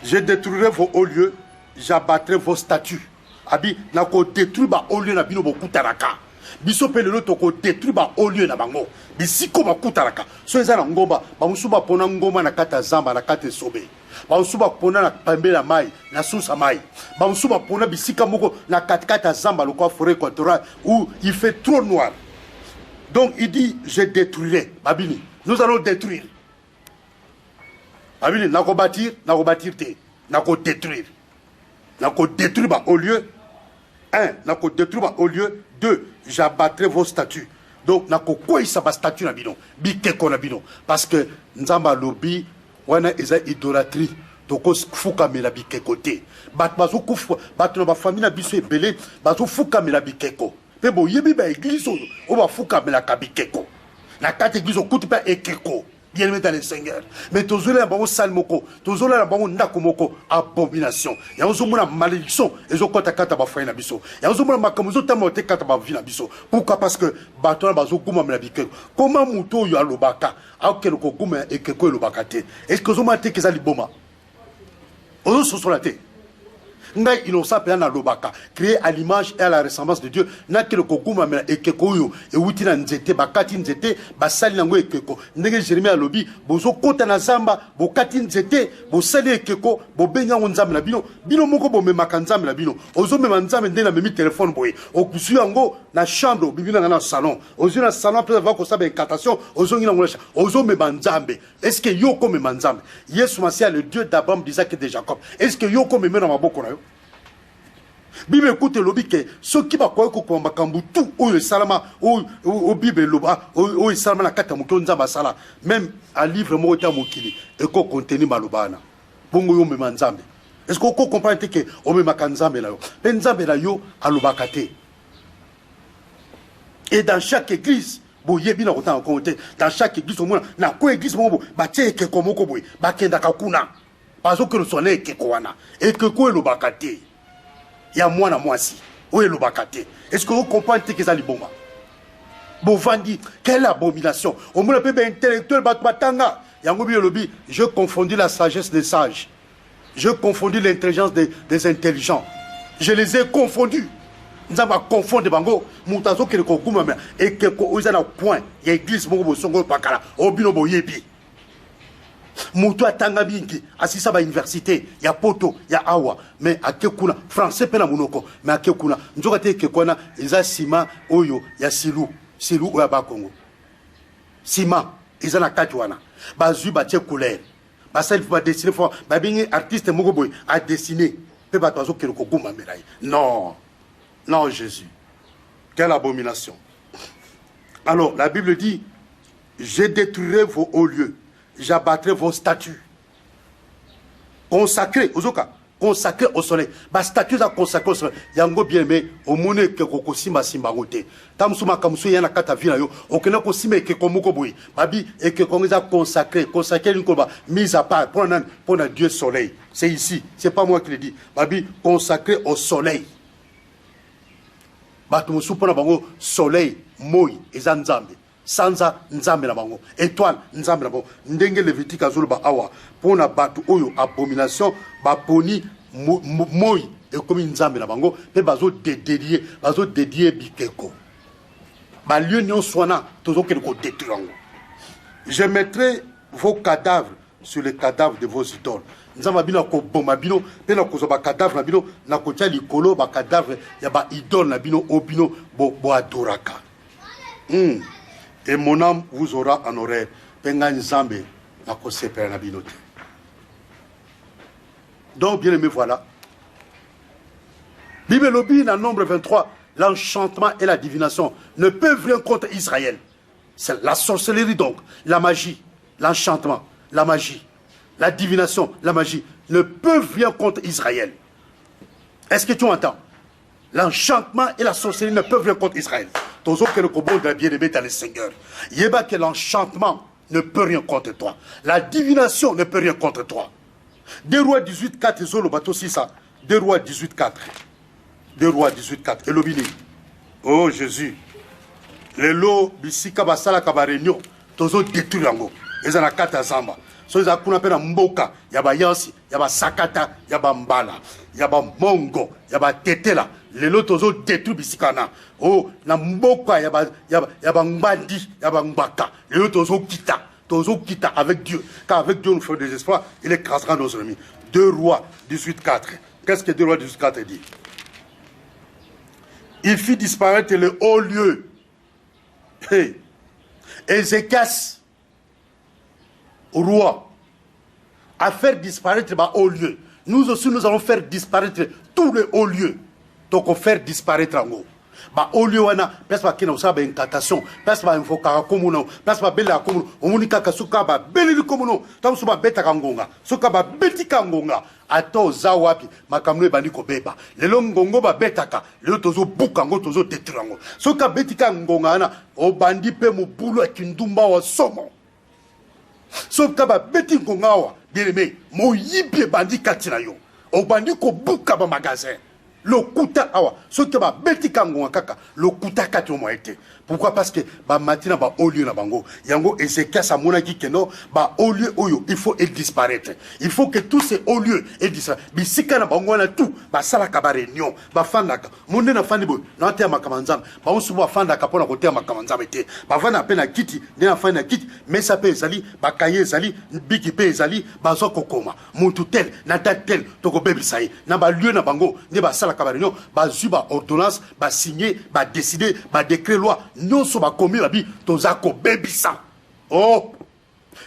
Je détruirai vos hauts lieux, j'abattrai vos statues. Abi, nako détruire ba hauts lieux na bino boku taraka. biso pe lelo toko détruire ba au lieu na bango bisiko bakutalaka so eza na ngomba bamusu bapona ngomba na kata zamba na kata sobe bamusu bapona na pambela mai na susa mai bamusu bapona bisika moko na kata zamba le forêt équatoriale où il fait trop noir. Donc il dit je détruirai babini, nous allons détruire babini, nako bâtir te nako détruire ba au lieu. 1. Nako détruire ba au lieu. 2. J'abattrai vos statues. Donc nako quoi ça ba statue na bino bikeko na bino parce que nzamba lobi wana eza idolâtrie toko fuka mela bikeko te bat bazo kufu bat na ba famille na biso ebele bazo fuka mela bikeko pe bo yebi ba église o ba fuka mela kabikeko na kati église okuti pa ekeko bien aimé dans le Seigneur. Mais tous les gens salmoko, tous les gens ndakomoko abomination. Ya ozomona malédiction, ezo kota kata ba fay na biso. Ya ozomona makamuzo tamote kata ba vi na biso. Pourquoi? Parce que batona bazo kuma mela bikeko. Comment muto yo alobaka, akelo ko kuma ekeko elobaka te. Est-ce que ozomona te kezali boma? Ozo sosolate. Ngai innocent pe na lobaka créé à l'image et à la ressemblance de Dieu na ke le kokuma mela ekeko yo e wuti na nzete bakati nzete basali nango ekeko ndenge Jérémie alobi bozo kota na zamba bokati nzete bosali ekeko bobenga nzambe na bino moko bomemaka nzambe na bino ozo mema nzambe ndenge na memi téléphone boye okusu yango na chambre bibina na salon ozo na salon peut avoir ko sabe incantation ozo ngina ngona ozo mema nzambe est-ce que yo ko mema nzambe Yesu Masia le Dieu d'Abraham, d'Isaac et de Jacob est-ce que yo ko mema na maboko na yo Bible écoute lobi que ceux qui va quoi ko makambu tout o salama o Bible loba o salama na kata muko nzamba sala même à livre mo ta mokili et ko contenu malobana bongo yo mema nzambe est-ce que ko comprendre que o mema kanzambe la yo nzambe la yo alobaka te et dans chaque église bo yebi na kota compter dans chaque église au moins na ko église mo ba teke ko moko boy ba kenda kakuna bazo que le sonné ke ko wana et que ko elobaka te il y a moi na moi si où est le bakate est-ce que vous comprenez que ça liboma bon vandi quelle abomination au moins le peuple intellectuel batanga yango bi lobi je confondis la sagesse des sages je confondis l'intelligence des intelligents je les ai confondus nous avons confondu bango mutazo ke ko kuma et que ko uzana point il y a église bongo bo songo pakala obino bo yebi Moutou atanga bingi asisa ba université ya poto ya awa mais akekuna français pena munoko mais akekuna njoka te kekona eza sima oyo ya silu oya ba Congo sima eza na kati wana bazui ba tie couleur ba self ba dessiner fo ba bingi artiste moko boy a dessiner pe ba tozo ke ko guma melai non Jésus quelle abomination. Alors la Bible dit je détruirai vos hauts lieux, j'abattrai vos statues. Consacré, consacré au soleil. Ba statues à consacrer au soleil. Yango bien aimé, au mone ke kokosima simbagote. Tamsuma kamsu yana kata vina yo. Okena kosima ke komoko boy. Babi et que kongiza consacré une koba mise à part pour un Dieu soleil. C'est ici, c'est pas moi qui le dis. Babi consacré au soleil. Batumusu pona bango soleil moi ezanzambe. Sanza nzambe na bango étoile nzambe na bango ndenge Lévitique azoloba awa pona batu oyo abomination baponi moi et comme nzambe na bango pe bazo dédier bikeko ba lieu nyonso wana tozo ke ko détruire. Je mettrai vos cadavres sur les cadavres de vos idoles. Nzamba bino ko boma bino pe na kozo ba cadavre na bino na ko tia likolo ba cadavre ya ba idole na bino obino bo adoraka. Et mon âme vous aura en oreille. Donc, bien aimé, voilà. Bible lobby, dans Nombre 23, l'enchantement et la divination ne peuvent rien contre Israël. C'est la sorcellerie, donc, la magie, l'enchantement, la magie, la divination, la magie ne peuvent rien contre Israël. Est-ce que tu entends? L'enchantement et la sorcellerie ne peuvent rien contre Israël. Toujours que le combat de bien-aimé dans le Seigneur. Yéba que l'enchantement ne peut rien contre toi. La divination ne peut rien contre toi. 2 Rois 18, 4, ils ont le bateau 6 ça. 2 Rois 18, 4. 2 Rois 18, 4. Et l'obini. Oh Jésus. Le lot, bisika basala kaba réunion. tozo détruire yango ezana kata zamba so eza kuna pe na mboka ya bayansi ya basakata ya bambala ya bamongo ya batetela lelo tozo détruire bisikana oh na mboka ya bangbandi ya bangbaka lelo tozo kita avec Dieu car avec Dieu nous faisons des espoirs il écrasera nos ennemis. 2 Rois 18:4. Qu'est-ce que 2 Rois 18:4 dit? Il fit disparaître le haut lieu. Hey. Ézéchias, roi, à faire disparaître le haut lieu. Nous aussi, nous allons faire disparaître tous les hauts lieux. Donc, on faire disparaître en haut. Ba au lieu wana place ba kina usaba incantation place ba invoka komuno place ba bela komuno omunika kasuka ba beli komuno tamu suba beta kangonga suka ba beti kangonga ato za wapi makamno bandi ko beba lelo ngongo ba betaka lelo tozo buka ngo tozo tetrango suka beti kangonga na o bandi pe mubulu akindumba wa somo suka ba beti ngonga wa bien aimé mo yibie bandi katina yo o bandi ko buka ba magasin. Le kuta awa, ce que ba beti kango kaka, le kuta kati mo été. Pourquoi? Parce que ba matina ba au lieu na bango, yango Ézéchias a monaki que non, ba au lieu oyo, il faut disparaître. Il faut que tous ces hauts lieux disparaissent. Bisika na bango na tout, ba sala ka ba réunion, ba fandaka. Monde na fandi bo, na te makamanzam, ba on suba fandaka pona ko te makamanzam été. Ba vana pe na kiti, na fa na kiti, mais ça pe ezali, ba kaye ezali, biki pe ezali, ba zo kokoma. Mutu tel, na date tel, to ko bebi sai. Na ba lieu na bango, ne ba sala réunion, ba zuba ordonnance, ba signer, ba décider, ba décret loi, non so ba commis la bi, tozako bebisa. Oh,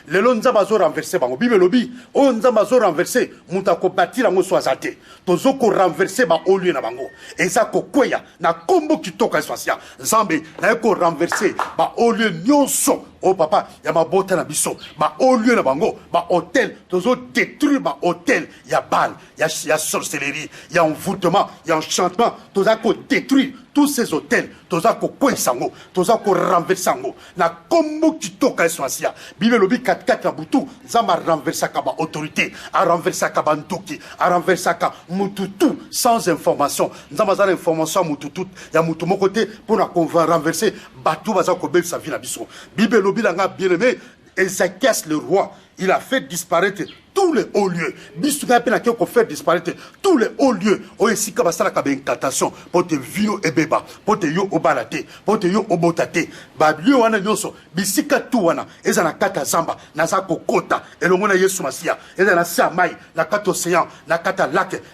le lonza zo renverser bango bibe lobi, o nzamba zo renverser, mutako batira ngo so azate. Tozoko renverser ba au lieu na bango. Ezako kweya na kombo kitoka eswasia. Nzambe na ko renverser ba au lieu nyonso. Oh papa, ya mabota na biso, ba au lieu na bango, ba hôtel, tozo détruire ba hôtel, ya bal, ya sorcellerie, ya envoûtement, ya enchantement, toza ko détruire tous ces hôtels, toza ko kwesango, toza ko renversango. Na kombo kitoka eswasia. Bible lobi 4 na butu, zama renversaka ba autorité, a renversaka ba ntoki, a renversaka mututu sans information. Nzama za information mututu, ya mutu moko te pour na renverser batou baza ko bel sa vie na biso. Bible lobi langa bien-aimé, Ézéchias le roi, il a fait disparaître tous les hauts lieux. Bisouga pena qui a fait disparaître tous les hauts lieux. O esika basala ka incantation pour te vino et beba, pour te yo obalate, pour te yo obotate. Ba lieu wana nyoso, bisika tu wana, ezana kata zamba, naza kokota, elongo na Yesu Masia, ezana sa mai, na kata océan, na kata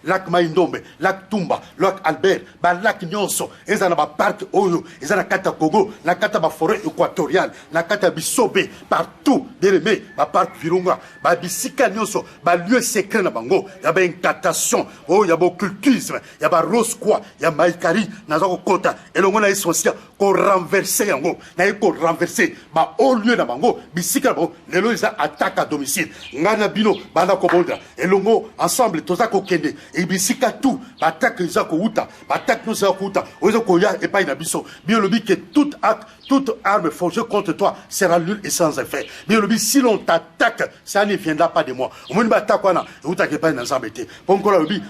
lac mai ndombe, lac Tumba, lac Albert, ba lac nyoso, ezana ba parc oyo, ezana kata Kogo, na kata ba forêt équatoriale, na kata bisobe, partout, bien aimé, ba parc Virunga, ba bisika nyoso. Ba lieu secret na bango, ya ba incantation, oh ya ba occultisme, ya ba rose quoi, ya maikari, na zako kota, elongo na essentiel, ko renverser yango, na ko renverser, ba au lieu na bango, bisika na bango, lelo isa attaque à domicile, ngana bino, bana ko bondra, elongo ensemble, toza ko kende, et bisika tout, ba attaque isa ko uta, ba attaque nous sa ko uta, ozo ko ya et pas na biso, biologie que toute arme forgée contre toi sera nulle et sans effet. Biologie, si l'on t'attaque, ça ne viendra pas de moi.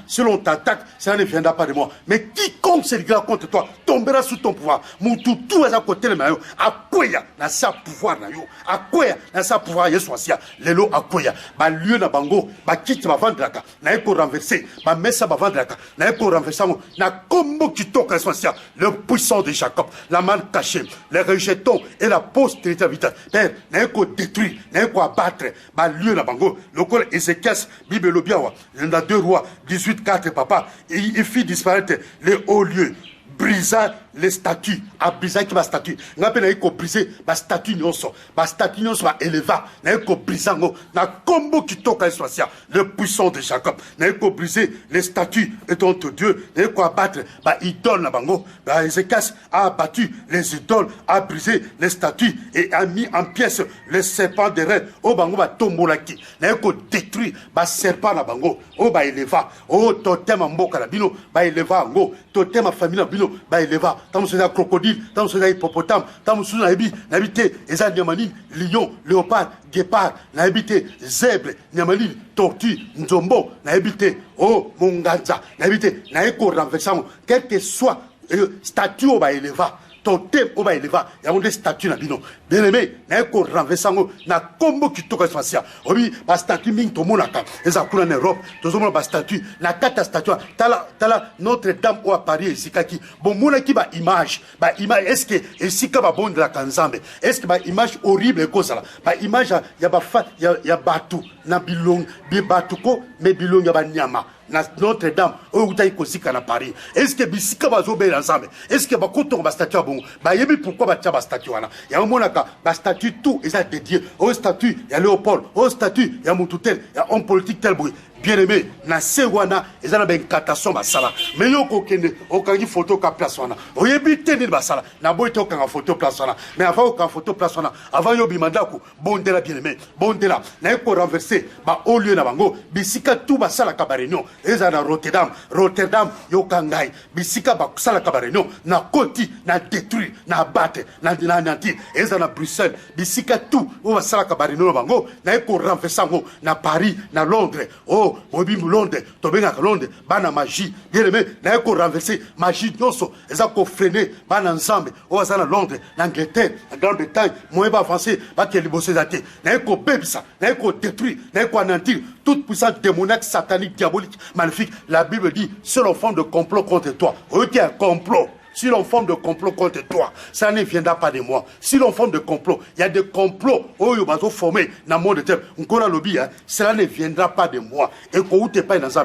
Si l'on t'attaque, ça ne viendra pas de moi. Mais quiconque s'élira contre toi tombera sous ton pouvoir. Tout à côté de moi, à quoi na sa pouvoir na yo, à quoi na sa pouvoir yesoisia, lelo à quoi ba lieu na bango, ba kit ba vandraka, na eko renverser, ba messa ba vandraka, na eko renverser na combo qui toque yesoisia, le puissant de Jacob, la main cachée, les rejetons et la postérité vitale. Père, na eko détruire, na eko abattre, ba lieu na bango, le col Ézéchias, Bible Lobiawa, dans 2 Rois 18:4 papa, il fit disparaître les hauts lieux, brisa les statues, a brisé qui va statue. N'a pas eu briser ma statue nyonso, ma statue nyonso va élever, n'a eu briser ngo, na combo qui toque à Eswasia, le puissant de Jacob, n'a eu briser les statues et ton Dieu, n'a eu abattre, bah idole na bango, bah Ézéchias a abattu les idoles, a brisé les statues et a mis en pièces les serpents de reine, oh bango bah tombolaki, n'a eu détruit, bah serpent na bango, oh bah éleva, oh totem en mboka la bino, bah éleva ngo, totem en famille la bino, bah éleva. Tant que crocodile, tant que hippopotame, tant que n'habité les animaux, lion, léopard, guépard, n'habité zèbre, n'habité tortue, nzombo, n'habité oh monganza, n'habité n'aéko renversant, quel que soit statut au bas éleva. Totem au bas éleva, il y a des statues na bino. bien aimé na ko renverser ngo na kombo kitoko espacia obi ba statue ming to monaka eza kuna na Europe tozomona ba statue na kata statue tala Notre Dame au Paris esikaki bon mona ki ba image est-ce que esika ba bonde la kanzambe est-ce que ba image horrible kozala ba image ya ba ya batu na bilong bi batuko me bilong ya ba nyama na Notre Dame o utai kosika na Paris est-ce que bisika bazobela ensemble est-ce que bakoto ba statue bon ba yebi pourquoi ba tia ba statue wana ya monaka ba statue tout eza dédié au statut ya Léopold au statut ya Mututel ya homme politique tel boy bien aimé na sewana ezana ben katasson basala mais yo ko kende okangi photo ka place wana oyebi teni basala na boy to kanga photo place wana mais avant ka photo place wana avant yo bimandako bondela bien aimé bondela na ko renverser ba au lieu na bango bisika tout basala ka réunion ezana Rotterdam yo kangai bisika ba sala ka réunion na koti na détruire na battre na nanti ezana Bruxelles bisika tout o basala ka réunion bango na ko renverser ngo na Paris na Londres oh Mobimbu Londres, Tobenga Londres, bana magie, bien aimé, n'a pas renversé, magie d'osso, ils ont freiné, bana ensemble, au Zana Londres, l'Angleterre, la Grande-Bretagne, moins pas avancé, pas qu'il y ait bossé d'athée, n'a pas bébé ça, n'a pas détruit, n'a pas anéantir, toute puissance démoniaque, satanique, diabolique, magnifique. La Bible dit, seul en forme de complot contre toi, ok, un complot. Si l'on forme de complot contre toi, ça ne viendra pas de moi. Si l'on forme de complot, il y a des complots, oh, ils vont former dans le monde de terre. Encore lobby, cela ne viendra pas de moi. Et qu'on ne pas dans un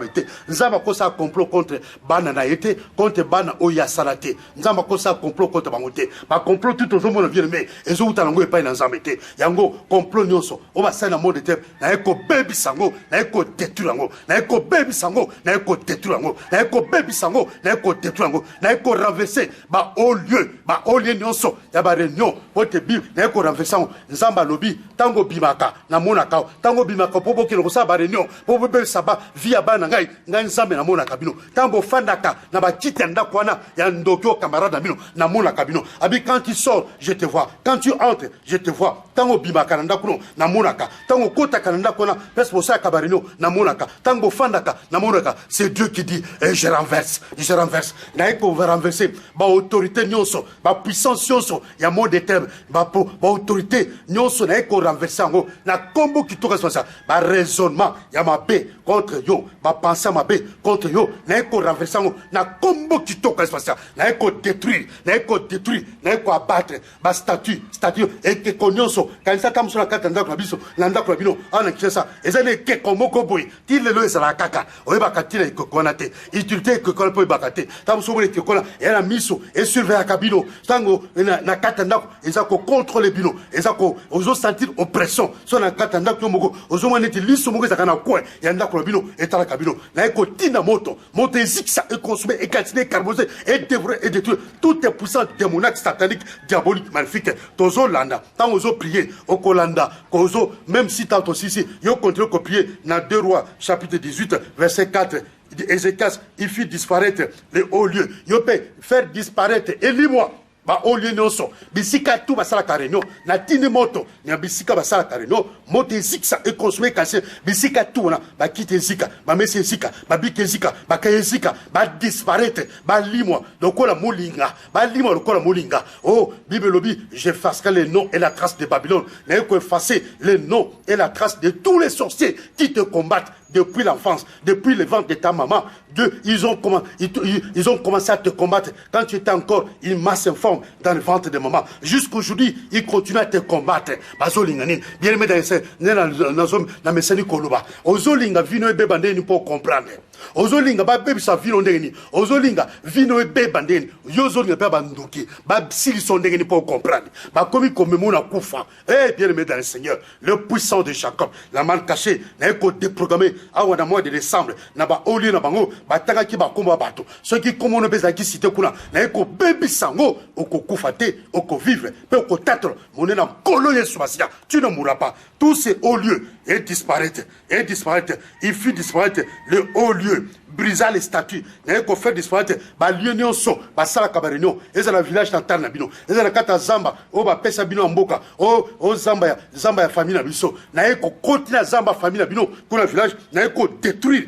nous avons cause un complot contre Bananaïté, contre Bana Oya Salate. Nous avons cause un complot contre Bangote. Ma complot tout au monde vient mais et je vous t'en pas dans un métier. Yango complot nyoso. On va ça dans le monde de terre. Na eko baby sango, na eko détruire yango. Na eko baby sango, na eko détruire yango. Na eko baby sango, na eko détruire yango. Na eko renverser ba au lieu nyonso ya ba réunion pote bi na ko renverser nzamba lobi tango bimaka na monaka tango bimaka popo ke ko sa ba réunion popo be saba via bana ngai nzambe na monaka bino tango fandaka na ba kitenda kwana ya ndokyo camarade bino na monaka bino abi quand tu sors je te vois quand tu entres je te vois tango bimaka na ndakuno na monaka tango kota kananda kwana pes posa ka ba réunion na monaka tango fandaka na monaka c'est Dieu qui dit et je renverse na ko renverser ba autorité nyonso ba puissance nyonso ya monde de terme ba autorité nyonso na ko renverser ngo na kombo ki to responsable ba raisonnement ya mabe contre yo ba penser mabe contre yo na ko renverser ngo na kombo ki to responsable na ko détruire na ko abattre ba statut et que nyonso quand ça tam sur la carte ndako na biso na ndako na bino ana kisa ezane ke komoko boy ti lelo ezala kaka oyeba katile ko konate utilité que ko po bakate tam so bole ko na era miso et surveiller kabino tango na katandako ezako contrôler bino ezako ozo sentir oppression so na katandako moko ozo maneti liso moko ezaka na coin ya ndako bino etala kabino na eko tina moto ezikisa et consommer et calciner carbonisé et dévorer et détruire toutes les puissances démoniaques sataniques diaboliques maléfiques tozo landa tango ozo prier okolanda kozo même si tant aussi yo continue ko prier na 2 Rois chapitre 18 verset 4 Ézéchias, il fit disparaître les hauts lieux. Il peut faire disparaître. Et lis-moi. Ba au lieu nyonso bisika tout basala karenyo na tini moto na bisika basala karenyo moto ezika et consommer cassé bisika tout na ba kite zika ba mesi zika ba bike zika ba kaye zika ba disparaître ba limwa lokola molinga ba limwa lokola molinga oh Bible lobi j'effacerai les noms et la trace de Babylone n'a ko effacer les noms et la trace de tous les sorciers qui te combattent depuis l'enfance, depuis le ventre de ta maman. Ils ont commencé à te combattre quand tu étais encore une masse informe dans le ventre de maman. Jusqu'aujourd'hui, ils continuent à te combattre. Bien aimé dans mes koloba. Ozolinga vino ebe bandeni pour comprendre. Ozolinga ba bebi sa vino ndeni. Ozolinga vino ebe bandeni. Yozolinga ba banduki. Ba sili son ndeni pour comprendre. Ba komi komemona kufa. Eh bien aimé dans le Seigneur, le puissant de Jacob, la mal cachée, n'a pas déprogrammé. Awa na mois de décembre na ba oli na bango batanga ki ba komba bato ceux qui comme on bezaki cité kuna na eko bebi sango oko kufate oko vivre pe oko tatre monena kolo yesu basia tu ne mourras pas tous ces hauts lieux et disparaître il fit disparaître le haut lieu lieu, brisa les statues, n'a pas fait disparaître, bah lieu nyonso, bah sala kabarino, et dans le village d'Antan Nabino, et dans la carte Zamba, oh bah pesa bino amboka, oh Zamba ya famille Nabiso, n'a pas continuer Zamba famille Nabino, pour le village, n'a pas détruire,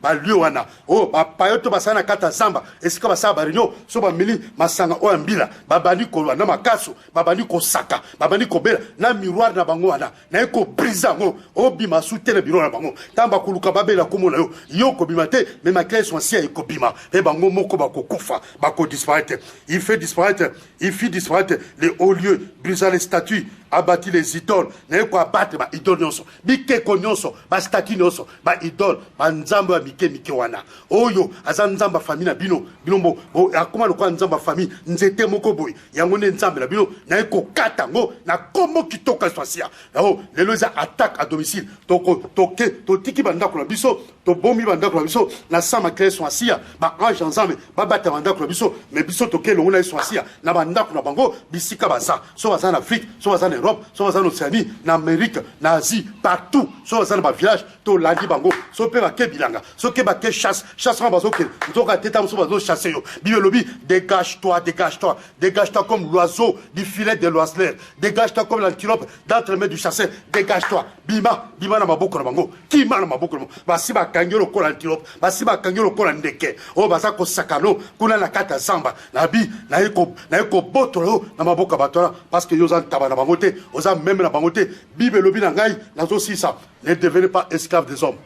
bah lieu wana, oh bah payoto bah sana carte Zamba, et c'est comme ça barino, so bah mili, masanga o ambila, bah bani ko na makaso, bah bani ko saka, bah bani ko bela, na miroir na bango wana, n'a pas brisa ngo, oh bima soutien le bureau na bango, tamba kuluka babela komo na yo ko bimate, mais ma clé sont anciens et ko bima, et bango moko ba ko kufa, ba ko disparaître, il fit disparaître les hauts lieux, brisa les statues, abattit les idoles, n'a pas abattre ba idole nyonso, bike ko nyonso, ba statue nyonso, ba idole, ba nzambo mike wana, oyo azanzamba famille na bino bilombo akoma lokwa nzamba famille nzete moko boy yango ne nzambe na bino na ko katango na komo kitoka swasia oh lelo za attaque à domicile to tiki bandako na biso to bombi bandako na biso na sama clé swasia ba ange nzambe ba bata bandako na biso mais biso to ke longo na swasia na bandako na bango bisika baza so baza en Afrique so baza en Europe so baza en Océanie na Amérique na Asie partout so baza na ba village to landi bango so pe ba ke bilanga so ke ba ke chasse bazo ke nzoka teta muso bazo chasser yo bibelobi dégage-toi comme l'oiseau du filet de l'oiseleur, dégage-toi comme l'antilope d'entre les mains du chasseur, dégage-toi bima na maboko na bango kima na maboko na bango basi ba kangelo ko l'antilope basi ba kangelo ko ndeke o basa ko sakano kuna na kata zamba na bi na eko botolo na maboko batona parce que yo za taba na bango te oza même na bango te bibelobi na ngai nazo sisa ne devenez pas esclaves des hommes.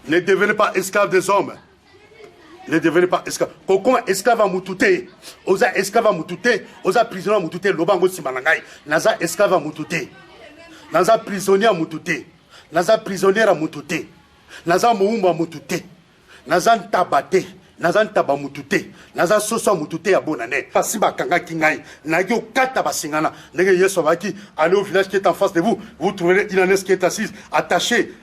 Ne devenez pas esclaves des hommes. Ne devenez pas esclaves. Kokoma esclave à Moutouté. Oza esclave à Moutouté. Oza prisonnier à Moutouté. Lobango Simanangai. Naza esclave à Moutouté. Naza prisonnier à Moutouté. Naza prisonnière à Moutouté. Naza moumba à Moutouté. Naza ntabate. Naza ntaba Moutouté. Naza soso Moutouté à bonane. Pasiba kanga kingai. Nagio kata basingana. Nege yeso baki. Allez au village qui est en face de vous. Vous trouverez une ânesse qui est assise. Attachez.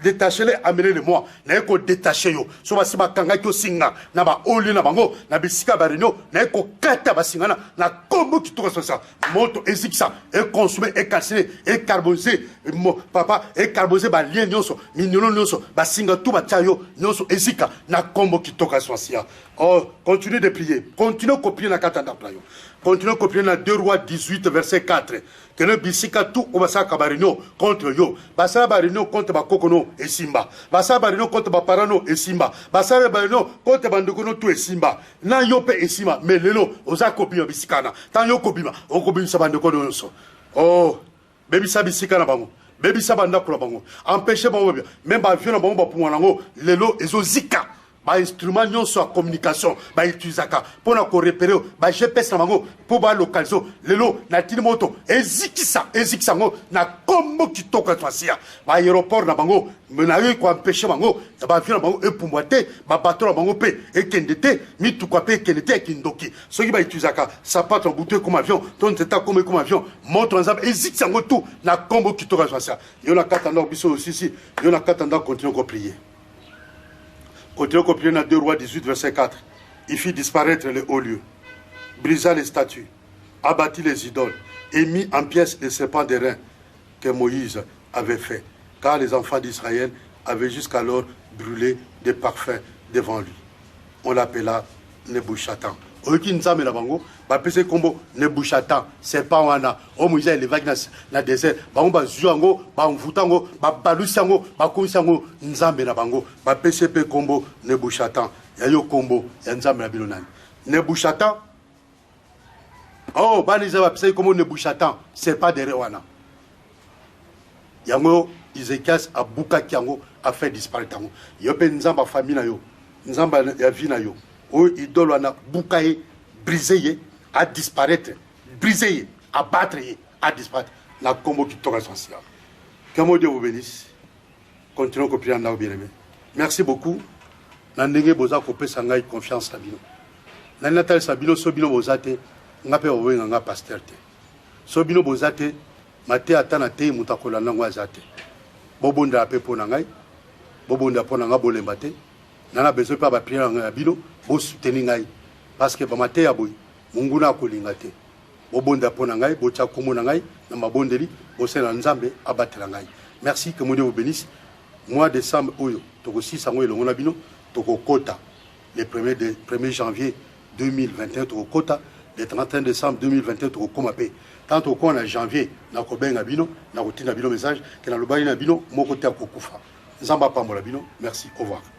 Détachez-les, amenez-les moi. Naeko détaché yo. So basiba kanga kyo singa. Na ba oli na bango. Na bisika barino. Naeko kata basingana. Na kombo ki toka ça. Moto eziksa. Et consommer, et calciné, et carbonisé. Papa, et carbonisé ba lien nyonso. Mignolo nyonso. Ba singa tout ba chayo. Nyonso ezika. Na kombo qui toka soisia. Oh, continuez de prier. Continuez de prier na katanda playo. Continuez de prier dans 2 Rois 18, verset 4. Que le bisika tout obasa kabarino contre yo. Basa barino contre bakokono et simba. Basa barino contre baparano et simba. Basa barino contre bandukono tout et simba. Na yo pe et simba. Mais lelo oza kopio bisikana. Tan yo kopima. O kopima sa bandukono yonso. Oh, baby sa bisikana bango. Baby sa bandako na bango. Empêcher bango bien. Même ba vieux na bango ba pour nango. Lelo ezo zika. Ba instrument nyonso ya communication ba utilisaka pona ko repérer ba GPS na bango po ba localiser lelo na tini moto ezikisa ngo na kombo kitoko twasia ba aéroport na bango menaye ko empêcher bango ba avion na bango epumboate ba bateau na bango pe ekendete mituka pe ekendete kindoki soki ba utilisaka sapato bouteille comme avion ton teta comme avion moto nzaba ezikisa ngo tout na kombo kitoko twasia yo na katanda biso aussi yo na katanda continuer ko prier. Continuez à copier dans 2 Rois 18, verset 4. Il fit disparaître les hauts lieux, brisa les statues, abattit les idoles et mit en pièces les serpents d'airain que Moïse avait fait. Car les enfants d'Israël avaient jusqu'alors brûlé des parfums devant lui. On l'appela Nebouchatan. Oyoki nzambe na bango bapese kombo Nebouchatan serpent wana o Moïse elevaki na désert bango bazwi yango bamvuta yango babalusi yango bakomisa yango nzambe na bango bapese pe kombo Nebouchatan yayo kombo ya nzambe na bino nani Nebouchatan oh baniza bapese kombo Nebouchatan serpent dere wana yango Ezekias abukaki yango a fait disparaître yango yo pe nzamba famille na yo nzamba ya vie na yo o idole wana bukaye brisé à disparaître brisé à battre à disparaître la combo qui toka essentiel que mon Dieu vous bénisse continuons à prier en bien aimé merci beaucoup na ndenge boza ko pesa ngai confiance na bino na natal sabino so bino bozate ngape owenga nga pasteur te so bino bozate mate atana te mutakola nango azate bobonda pe pona ngai bobonda pona nga bolemba te nana besoin pas ba prier na bino bo soutenir ngai parce que ba mate ya boy munguna kolinga te bobonda pona ngai bo tcha komona ngai na mabondeli bo sena nzambe abatela ngai merci que mon Dieu vous bénisse mois de décembre, toko 6 ans, on a bino, toko kota, le 1er janvier 2021, toko kota, le 31 décembre 2021, toko komapé. Tant qu'on a janvier, na ko benga bino, na ko tina bino message, que na lobani na bino, moko te akokufa. Nzamba pa mo la bino, merci, au revoir.